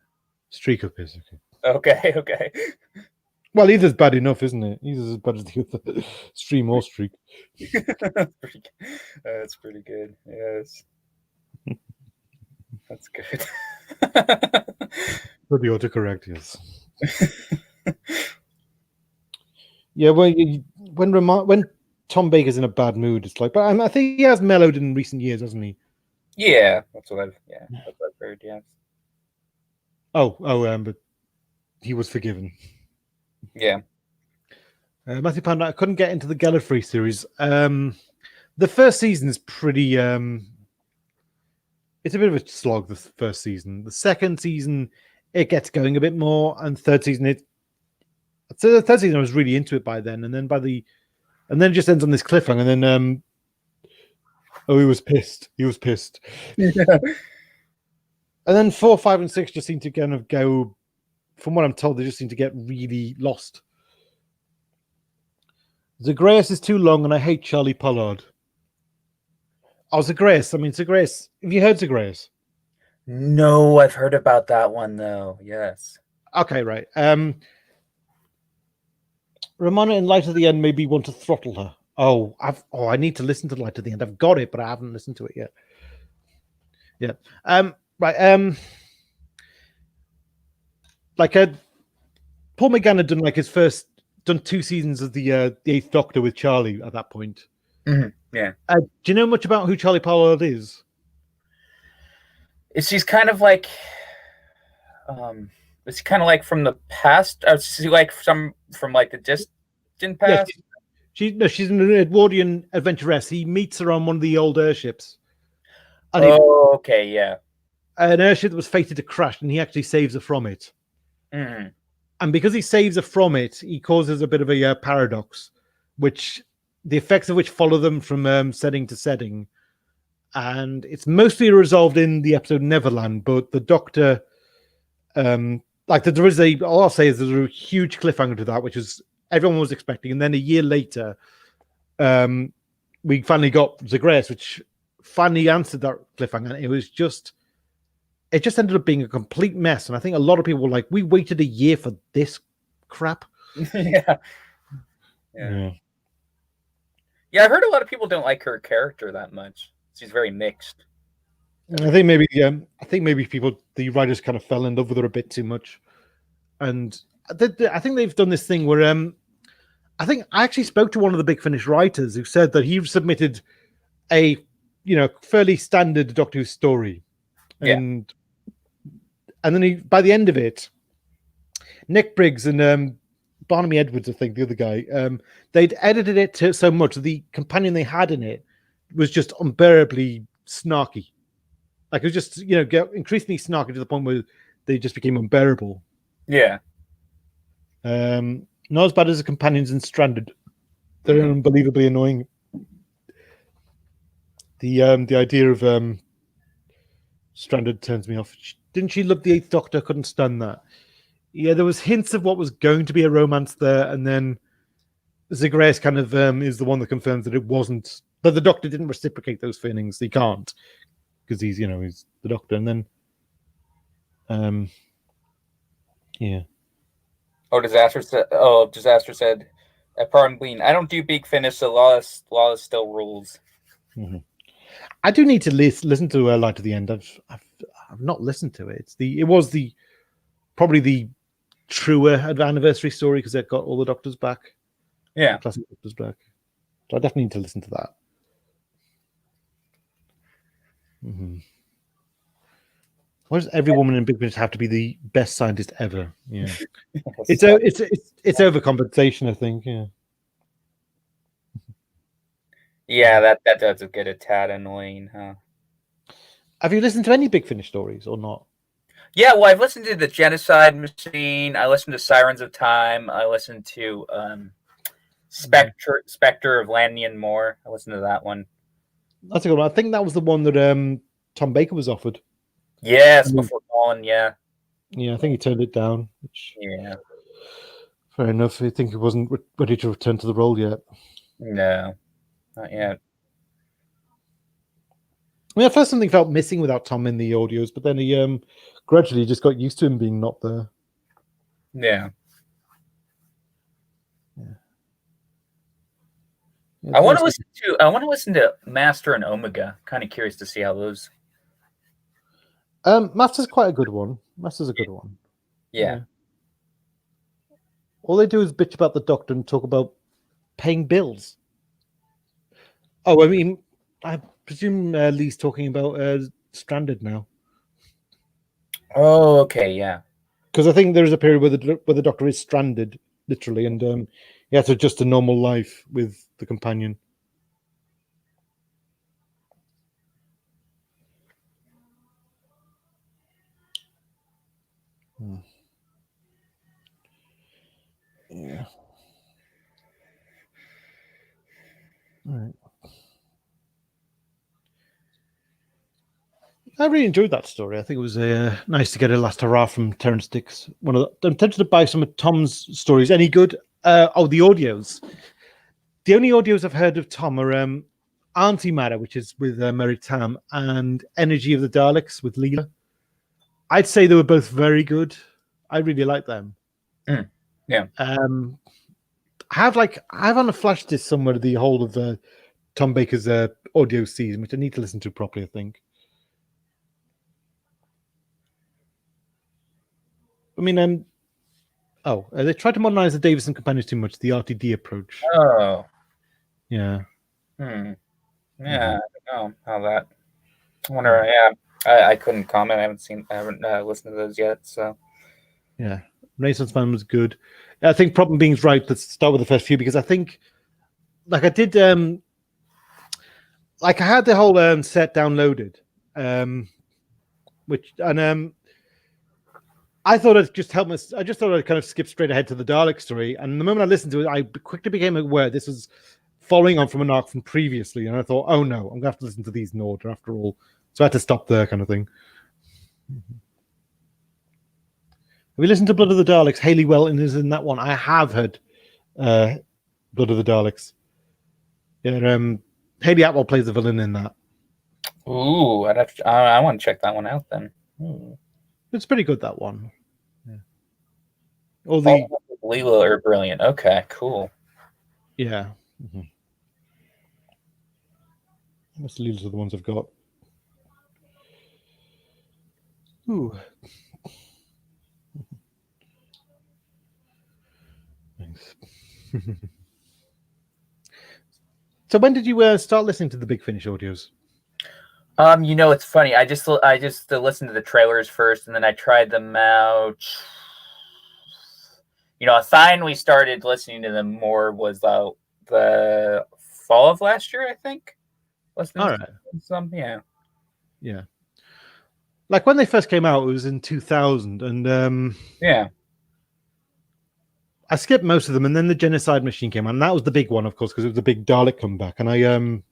Streak of piss. Okay. Well, either's bad enough, isn't it? Either's as bad as the other. Stream or streak. That's pretty good. Yes. That's good. For the autocorrect, yes. Yeah, when Tom Baker's in a bad mood, it's like, but I think he has mellowed in recent years, hasn't he? Yeah, that's what I've heard. Yeah. But he was forgiven. Yeah. Matthew Panda, I couldn't get into the Gallifrey series. The first season is pretty. It's a bit of a slog. The first season, the second season, it gets going a bit more, and third season, so the third season I was really into it by then, and then it just ends on this cliffhanger, and then he was pissed. He was pissed. Yeah. And then 4, 5, and 6 just seem to kind of go. From what I'm told, they just seem to get really lost. Zagreus is too long, and I hate Charlie Pollard. Oh, Zagreus. Zagreus. Have you heard Zagreus? No, I've heard about that one though. Yes. Okay, right. Romana in Light of the End made me want to throttle her. I need to listen to Light of the End. I've got it, but I haven't listened to it yet. Yeah. Right. Paul McGann had done 2 seasons of the Eighth Doctor with Charlie at that point. Mm-hmm. Yeah. Do you know much about who Charlie Pollard is? She's kind of like, it's kind of like from the past. Is she like from like the distant past? Yeah, she's an Edwardian adventuress. He meets her on one of the old airships. And okay, yeah. An airship that was fated to crash, and he actually saves her from it. Mm-hmm. And because he saves her from it, he causes a bit of a paradox, which the effects of which follow them from setting to setting. And it's mostly resolved in the episode Neverland, but the Doctor, all I'll say is there's a huge cliffhanger to that, which is everyone was expecting. And then a year later, we finally got Zagreus, which finally answered that cliffhanger. And it just ended up being a complete mess. And I think a lot of people were like, we waited a year for this crap. Yeah. Yeah, I've heard a lot of people don't like her character that much. She's very mixed. I think maybe the writers kind of fell in love with her a bit too much. And I think they've done this thing where I think I actually spoke to one of the Big Finish writers who said that he submitted a fairly standard Doctor Who story. And then by the end of it, Nick Briggs and Barnaby Edwards, I think the other guy, they'd edited it so much that the companion they had in it was just unbearably snarky. Like it was just increasingly snarky to the point where they just became unbearable. Yeah. Not as bad as the companions in Stranded. They're unbelievably annoying. The idea of Stranded turns me off. Didn't she love the Eighth Doctor? Couldn't stand that. Yeah, there was hints of what was going to be a romance there, and then Zagreus kind of is the one that confirms that it wasn't. That the Doctor didn't reciprocate those feelings. He can't because he's the Doctor, and then yeah. Disaster said, pardon Glean, I don't do Big Finish, so Lawless still rules. Mm-hmm. I do need to listen to Light of the End. I've not listened to it. It was probably the truer anniversary story because it got all the Doctors back. Yeah, classic Doctors back. So I definitely need to listen to that. Mm-hmm. Why does every woman in Big Finish have to be the best scientist ever? Yeah, it's overcompensation, I think. Yeah. Yeah, that does get a tad annoying, huh? Have you listened to any Big Finish stories or not? Yeah, well, I've listened to The Genocide Machine. I listened to Sirens of Time. I listened to Spectre of Lanyon Moore. I listened to that one. That's a good one. I think that was the one that Tom Baker was offered. Yes, before Colin, yeah. Yeah, I think he turned it down. Yeah. Fair enough. I think he wasn't ready to return to the role yet. No, not yet. I mean, at first something felt missing without Tom in the audios, but then he gradually just got used to him being not there. Yeah. I want to listen to Master and Omega. Kind of curious to see how those. Master's quite a good one. Master's a good one. Yeah. All they do is bitch about the Doctor and talk about paying bills. Oh, I mean, I presume Lee's talking about Stranded now. Oh, okay, yeah. Because I think there is a period where the Doctor is stranded, literally, and he has to adjust a normal life with the companion. Yeah. All right. I really enjoyed that story. I think it was nice to get a last hurrah from Terrence Dicks. I'm tempted to buy some of Tom's stories. Any good? The audios. The only audios I've heard of Tom are Antimatter, which is with Mary Tam, and Energy of the Daleks with Leela. I'd say they were both very good. I really like them. Yeah. I have on a flash disc somewhere the whole of Tom Baker's audio season, which I need to listen to properly, I think. I mean, they tried to modernize the Davison companions too much, the RTD approach. Oh. Yeah. Yeah, I don't know how that. I wonder. Yeah, I couldn't comment. I haven't listened to those yet. So. Yeah, Renaissance Man was good. I think Problem Being's right. Let's start with the first few because I think, I did, I had the whole set downloaded, I thought I'd just help us. I just thought I'd kind of skip straight ahead to the Dalek story. And the moment I listened to it, I quickly became aware this was following on from an arc from previously. And I thought, oh no, I'm going to have to listen to these in order after all. So I had to stop there, kind of thing. We listened to Blood of the Daleks. Hayley Welton is in that one. I have heard Blood of the Daleks. Yeah, Hayley Atwell plays the villain in that. Ooh, I want to check that one out then. It's pretty good, that one. Yeah. Leela are brilliant. Okay, cool. Yeah. Mm-hmm. Most Leelas are the ones I've got. Ooh. Thanks. So when did you start listening to the Big Finish audios? It's funny. I just listened to the trailers first, and then I tried them out. I finally started listening to them more was the fall of last year, I think. Listening to some, yeah. Like when they first came out, it was in 2000, and yeah. I skipped most of them, and then the Genocide Machine came out, and that was the big one, of course, because it was the big Dalek comeback, and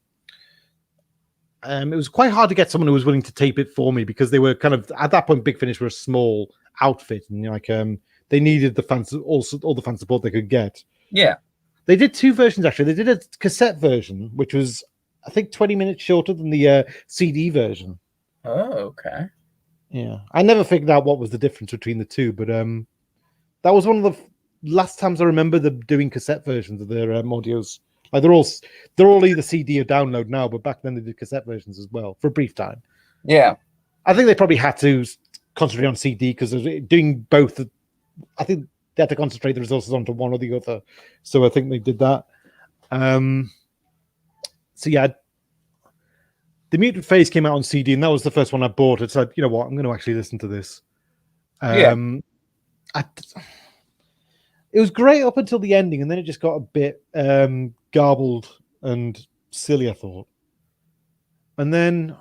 it was quite hard to get someone who was willing to tape it for me because they were kind of at that point. Big Finish were a small outfit, and they needed the fans, also all the fan support they could get. Yeah, they did two versions actually. They did a cassette version, which was I think 20 minutes shorter than the CD version. Oh, okay. Yeah, I never figured out what was the difference between the two, but that was one of the last times I remember them doing cassette versions of their audios. Like they're all either CD or download now, but back then they did cassette versions as well for a brief time. Yeah, I think they probably had to concentrate on CD because doing both. I think they had to concentrate the resources onto one or the other, so I think they did that. So yeah, the Mutant Phase came out on CD, and that was the first one I bought. It's like, you know what, I'm going to actually listen to this. It was great up until the ending, and then it just got a bit garbled and silly, I thought. And then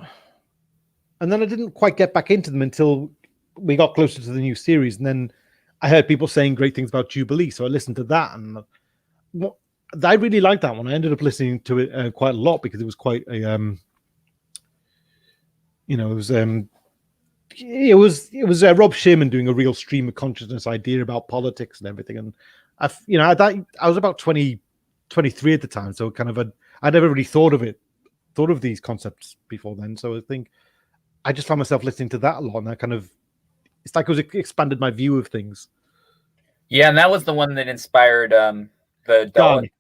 I didn't quite get back into them until we got closer to the new series, and then I heard people saying great things about Jubilee, so I listened to that, and I really liked that one. I ended up listening to it quite a lot because it was quite a, it was Rob Shearman doing a real stream of consciousness idea about politics and everything, and I was about 23 at the time, so kind of I never really thought of these concepts before then. So I think I just found myself listening to that a lot, and I kind of it's like it expanded my view of things. Yeah, and that was the one that inspired the Dalek.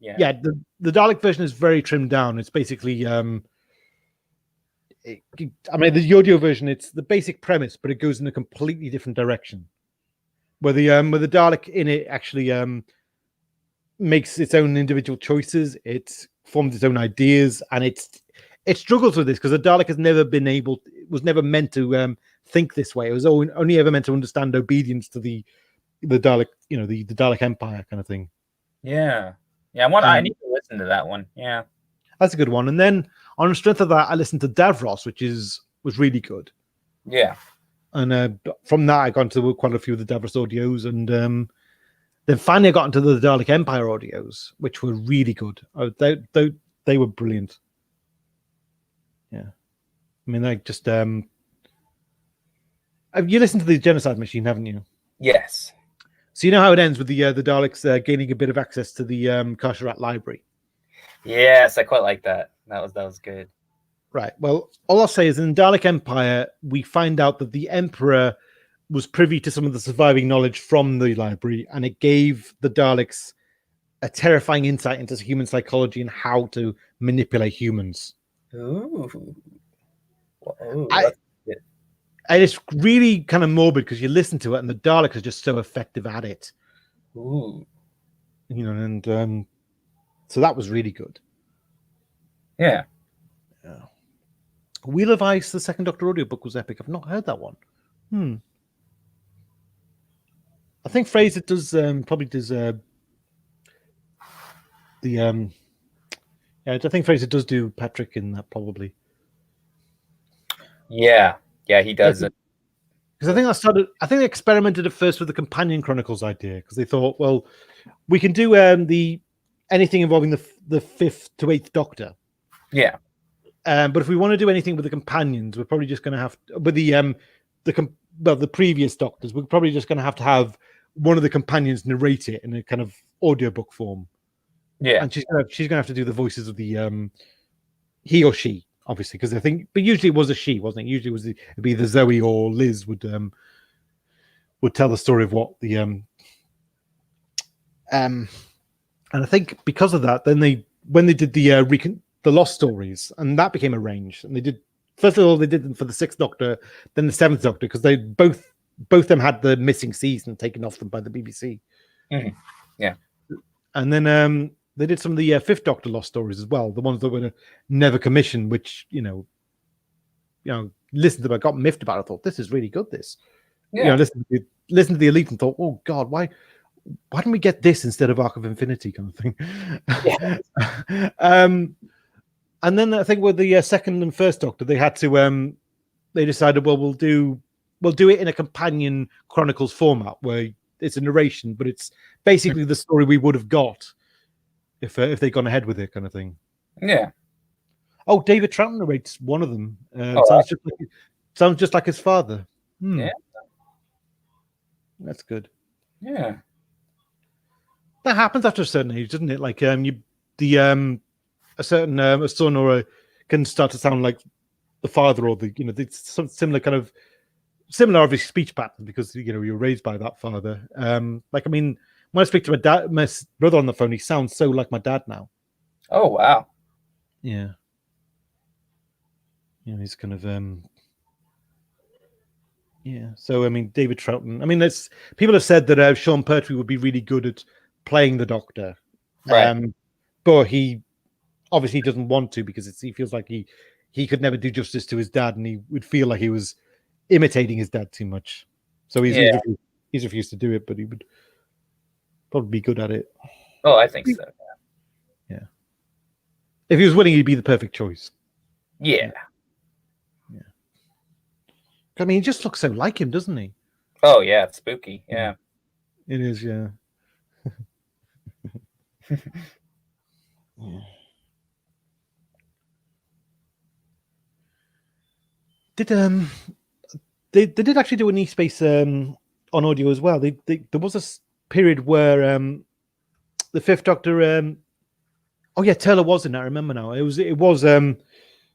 Yeah, the Dalek version is very trimmed down. It's basically I mean, the audio version, it's the basic premise, but it goes in a completely different direction. Where the Dalek in it actually makes its own individual choices. It forms its own ideas, and it struggles with this because the Dalek was never meant to think this way. It was only ever meant to understand obedience to the Dalek, the Dalek Empire kind of thing. Yeah. I need to listen to that one. Yeah, that's a good one. And then on the strength of that, I listened to Davros, which was really good. Yeah. And from that, I got into quite a few of the Davros audios, and then finally I got into the Dalek Empire audios, which were really good. They were brilliant. Yeah, I mean, like just you listened to the Genocide Machine, haven't you? Yes. So you know how it ends with the Daleks gaining a bit of access to the Karsarat library. Yes, I quite like that. That was good. Right. Well, all I'll say is in Dalek Empire, we find out that the Emperor was privy to some of the surviving knowledge from the library, and it gave the Daleks a terrifying insight into human psychology and how to manipulate humans. Ooh. And it's really kind of morbid because you listen to it, and the Daleks are just so effective at it. Ooh. And so that was really good. Yeah. Wheel of Ice, the second Doctor audiobook, was epic. I've not heard that one. I think Fraser does probably does the yeah, I think Fraser does do Patrick in that probably. Yeah, he does it. Because I think they experimented at first with the Companion Chronicles idea because they thought, well, we can do anything involving the fifth to eighth Doctor. Yeah. But if we want to do anything with the companions, we're probably just going to have with the previous Doctors. We're probably just going to have one of the companions narrate it in a kind of audiobook form. Yeah, and she's gonna have to do the voices of the he or she, obviously, because I think, but usually it was a she, wasn't it? Usually it'd be the Zoe or Liz would tell the story of what the and I think because of that, then when they did the Lost Stories, and that became arranged, and they did first of all they did them for the Sixth Doctor, then the Seventh Doctor, because they both them had the missing season taken off them by the BBC. Mm-hmm. Yeah, and then they did some of the Fifth Doctor Lost Stories as well, the ones that were never commissioned, which listened to them, I got miffed about it. I thought this is really good. This, listen to the Elite and thought, oh God, why don't we get this instead of Arc of Infinity kind of thing? Yeah. And then I think with the second and first Doctor, they had to they decided, well, we'll do it in a Companion Chronicles format where it's a narration, but it's basically the story we would have got if they'd gone ahead with it, kind of thing. Yeah. Oh, David Troughton narrates one of them. Sounds just like his father. Yeah. That's good. Yeah. That happens after a certain age, doesn't it? Like a certain a son or can start to sound like the father, or it's some similar obviously speech pattern because you're raised by that father. Like, I mean, when I speak to my brother on the phone, he sounds so like my dad now. Oh wow. Yeah. He's kind of yeah. So I mean, David Troughton. I mean, people have said that Sean Pertwee would be really good at playing the Doctor, right? But he obviously doesn't want to because he feels like he could never do justice to his dad, and he would feel like he was imitating his dad too much. So he's refused to do it, but he would probably be good at it. Oh, I think so. Yeah. If he was willing, he'd be the perfect choice. Yeah. I mean, he just looks so like him, doesn't he? Oh yeah, it's spooky. Yeah. It is, yeah. Yeah. They did actually do an e-space on audio as well. There was a period where the Fifth Doctor oh yeah, Turlough was in that. I remember now. It was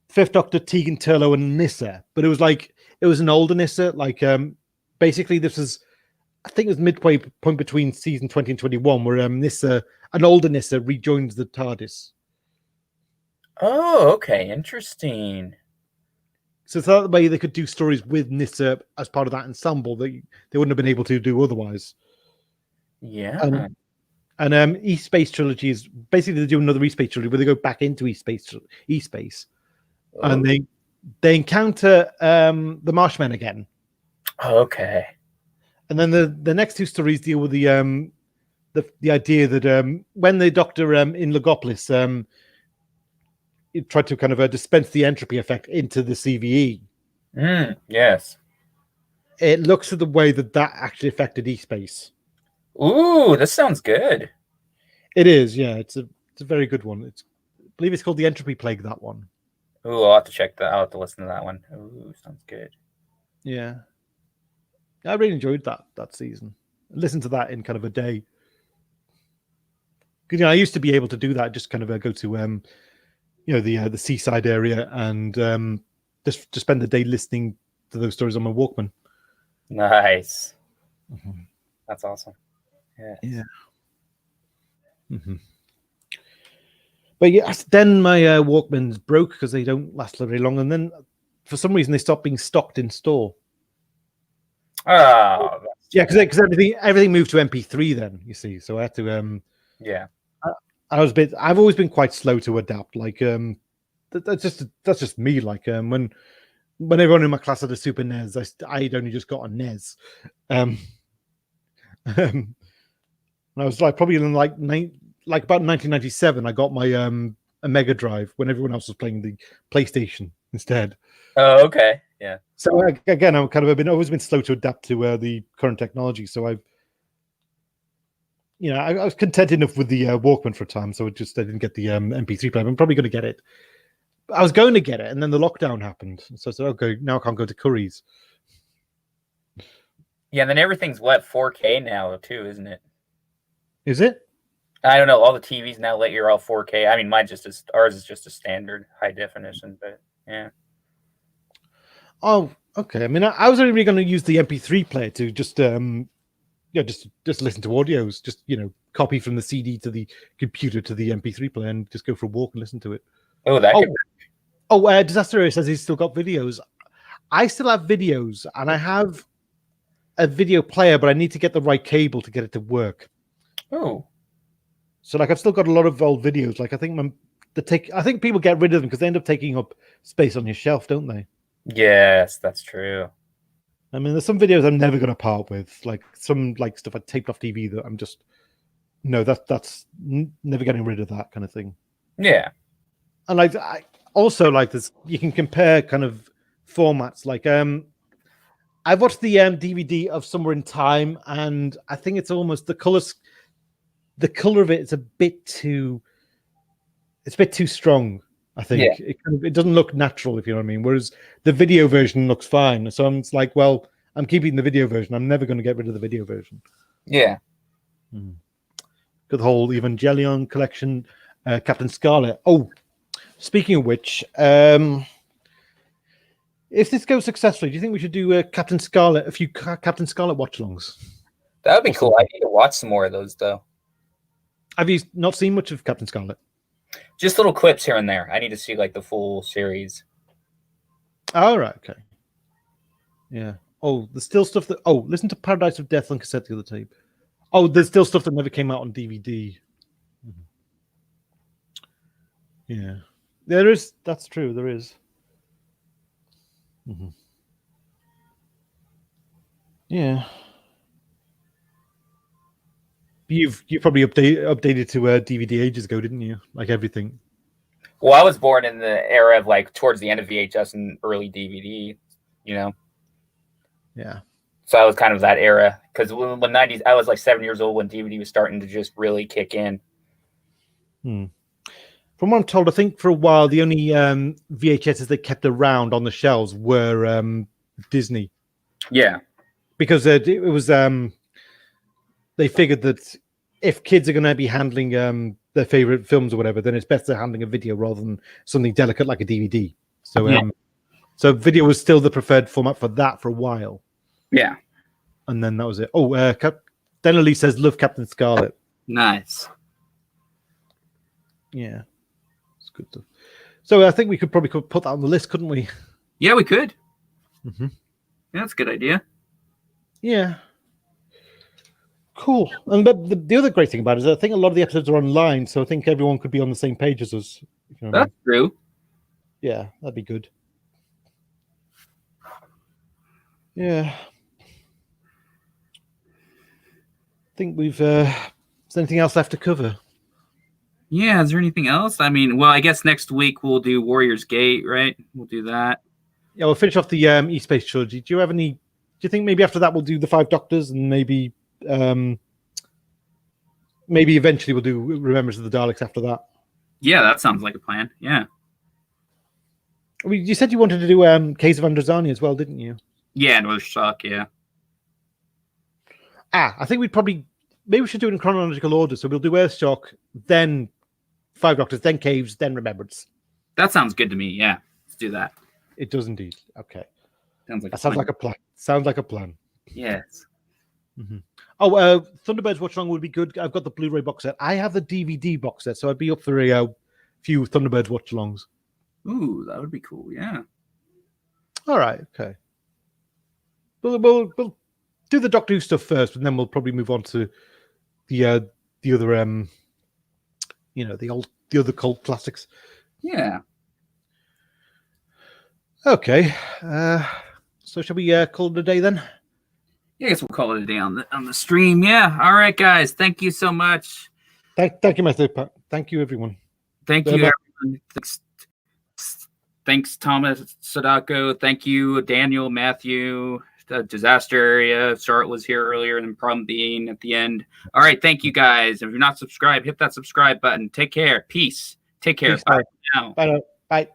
Fifth Doctor, Tegan, Turlough, and Nyssa, but it was an older Nyssa. Like basically this was I think it was midway point between season 20 and 21, where Nyssa, an older Nyssa, rejoins the TARDIS. Oh, okay, interesting. So it's that way they could do stories with Nyssa as part of that ensemble that they wouldn't have been able to do otherwise. Yeah. And East Space Trilogy is basically they do another East Space Trilogy where they go back into East Space, and they encounter the Marshmen again. Okay. And then the next two stories deal with the idea that when the Doctor in Logopolis tried to kind of dispense the entropy effect into the CVE. Yes. It looks at the way that actually affected E-Space. Ooh, this sounds good. It is, yeah. It's a very good one. I believe it's called the Entropy Plague, that one. Ooh, I'll have to check that. I'll have to listen to that one. Ooh, sounds good. Yeah. I really enjoyed that season. Listen to that in kind of a day. Because I used to be able to do that, just kind of go to the seaside area and just spend the day listening to those stories on my Walkman. Nice. That's awesome. Yeah. But yes, then my Walkmans broke because they don't last very long, and then for some reason they stopped being stocked in store. Oh, yeah, because everything moved to MP3 then. You see, so I had to yeah. I've always been quite slow to adapt. Like that's just me. Like when everyone in my class had a Super NES, I'd only just got a NES. And I was like probably in like about 1997, I got my a Mega Drive when everyone else was playing the PlayStation instead. Oh, okay. Yeah. So again, I've kind of always been slow to adapt to the current technology. So I was content enough with the Walkman for a time. So I didn't get the MP3 player. I'm probably going to get it. I was going to get it, and then the lockdown happened. So I said, okay, now I can't go to Curry's. Yeah, and then everything's 4K now too, isn't it? Is it? I don't know. All the TVs now let you all 4K. I mean, ours is just a standard high definition, but yeah. Oh, okay. I mean, I was only really going to use the MP3 player to just just listen to audios, just copy from the CD to the computer to the MP3 player and just go for a walk and listen to it. Oh, that could... Disaster Area says he's still got videos. I still have videos, and I have a video player, but I need to get the right cable to get it to work. Oh. So like I've still got a lot of old videos. Like I think people get rid of them because they end up taking up space on your shelf, don't they? Yes, that's true. I mean, there's some videos I'm never going to part with, like some stuff I taped off TV that I'm just that's never getting rid of, that kind of thing. Yeah. And like I also like this, you can compare kind of formats. Like I've watched the DVD of Somewhere in Time, and I think it's almost the color of it is a bit too strong. I think it doesn't look natural, if you know what I mean. Whereas the video version looks fine. So I'm like, well, I'm keeping the video version. I'm never going to get rid of the video version. Yeah. Got the whole Evangelion collection, Captain Scarlet. Oh, speaking of which, if this goes successfully, do you think we should do Captain Scarlet, a few Captain Scarlet watch-alongs? That would be cool. I need to watch some more of those, though. Have you not seen much of Captain Scarlet? Just little clips here and there. I need to see like the full series. Oh, right, okay. Yeah. Oh, there's still stuff that... Oh, listen to Paradise of Death on cassette the other tape. Oh, there's still stuff that never came out on DVD. Yeah. There is. That's true. There is. Yeah. You probably updated to DVD ages ago, didn't you? Like everything. Well, I was born in the era of like towards the end of VHS and early DVD, Yeah. So I was kind of that era because when 90s, I was like 7 years old when DVD was starting to just really kick in. From what I'm told, I think for a while the only VHSs they kept around on the shelves were Disney. Yeah. Because it was they figured that if kids are going to be handling their favorite films or whatever, then it's better handling a video rather than something delicate like a DVD. So, so video was still the preferred format for that for a while. Yeah. And then that was it. Oh, Denali says, love Captain Scarlet. Nice. Yeah. It's good stuff. So I think we could probably put that on the list, couldn't we? Yeah, we could. Mm-hmm. Yeah, that's a good idea. Yeah. Cool. And the other great thing about it is I think a lot of the episodes are online, so I think everyone could be on the same page as us. If you know what I mean. That's true. Yeah, that'd be good. Yeah. I think we've... is there anything else left to cover? Yeah, is there anything else? I mean, well, I guess next week we'll do Warrior's Gate, right? We'll do that. Yeah, we'll finish off the East Space trilogy. Do you have any... Do you think maybe after that we'll do the Five Doctors and maybe eventually we'll do Remembrance of the Daleks after that? Yeah, that sounds like a plan. Yeah. I mean, you said you wanted to do Case of Androzani as well, didn't you? Yeah, Another Shock, yeah. I think maybe we should do it in chronological order. So we'll do Earthshock, then Five Doctors, then Caves, then Remembrance. That sounds good to me. Yeah, let's do that. It does indeed. Okay. Sounds like a plan. Sounds like a plan. Yes. Mm-hmm. Oh, Thunderbirds Watchalong would be good. I've got the Blu-ray box set. I have the DVD box set, so I'd be up for a few Thunderbirds Watchalongs. Ooh, that would be cool. Yeah. All right. Okay. We'll do the Doctor Who stuff first, and then we'll probably move on to the other the other cult classics. Yeah. Okay. So shall we call it a day then? Yeah, I guess we'll call it a day on the stream. Yeah. All right, guys. Thank you so much. Thank you, Matthew. Thank you, everyone. Thank you, everyone. Thanks, Thomas Sadako. Thank you, Daniel, Matthew, the Disaster Area. Charlotte was here earlier, and Problem Being at the end. All right. Thank you, guys. If you're not subscribed, hit that subscribe button. Take care. Peace. Take care. Peace. Bye now. Bye. Bye.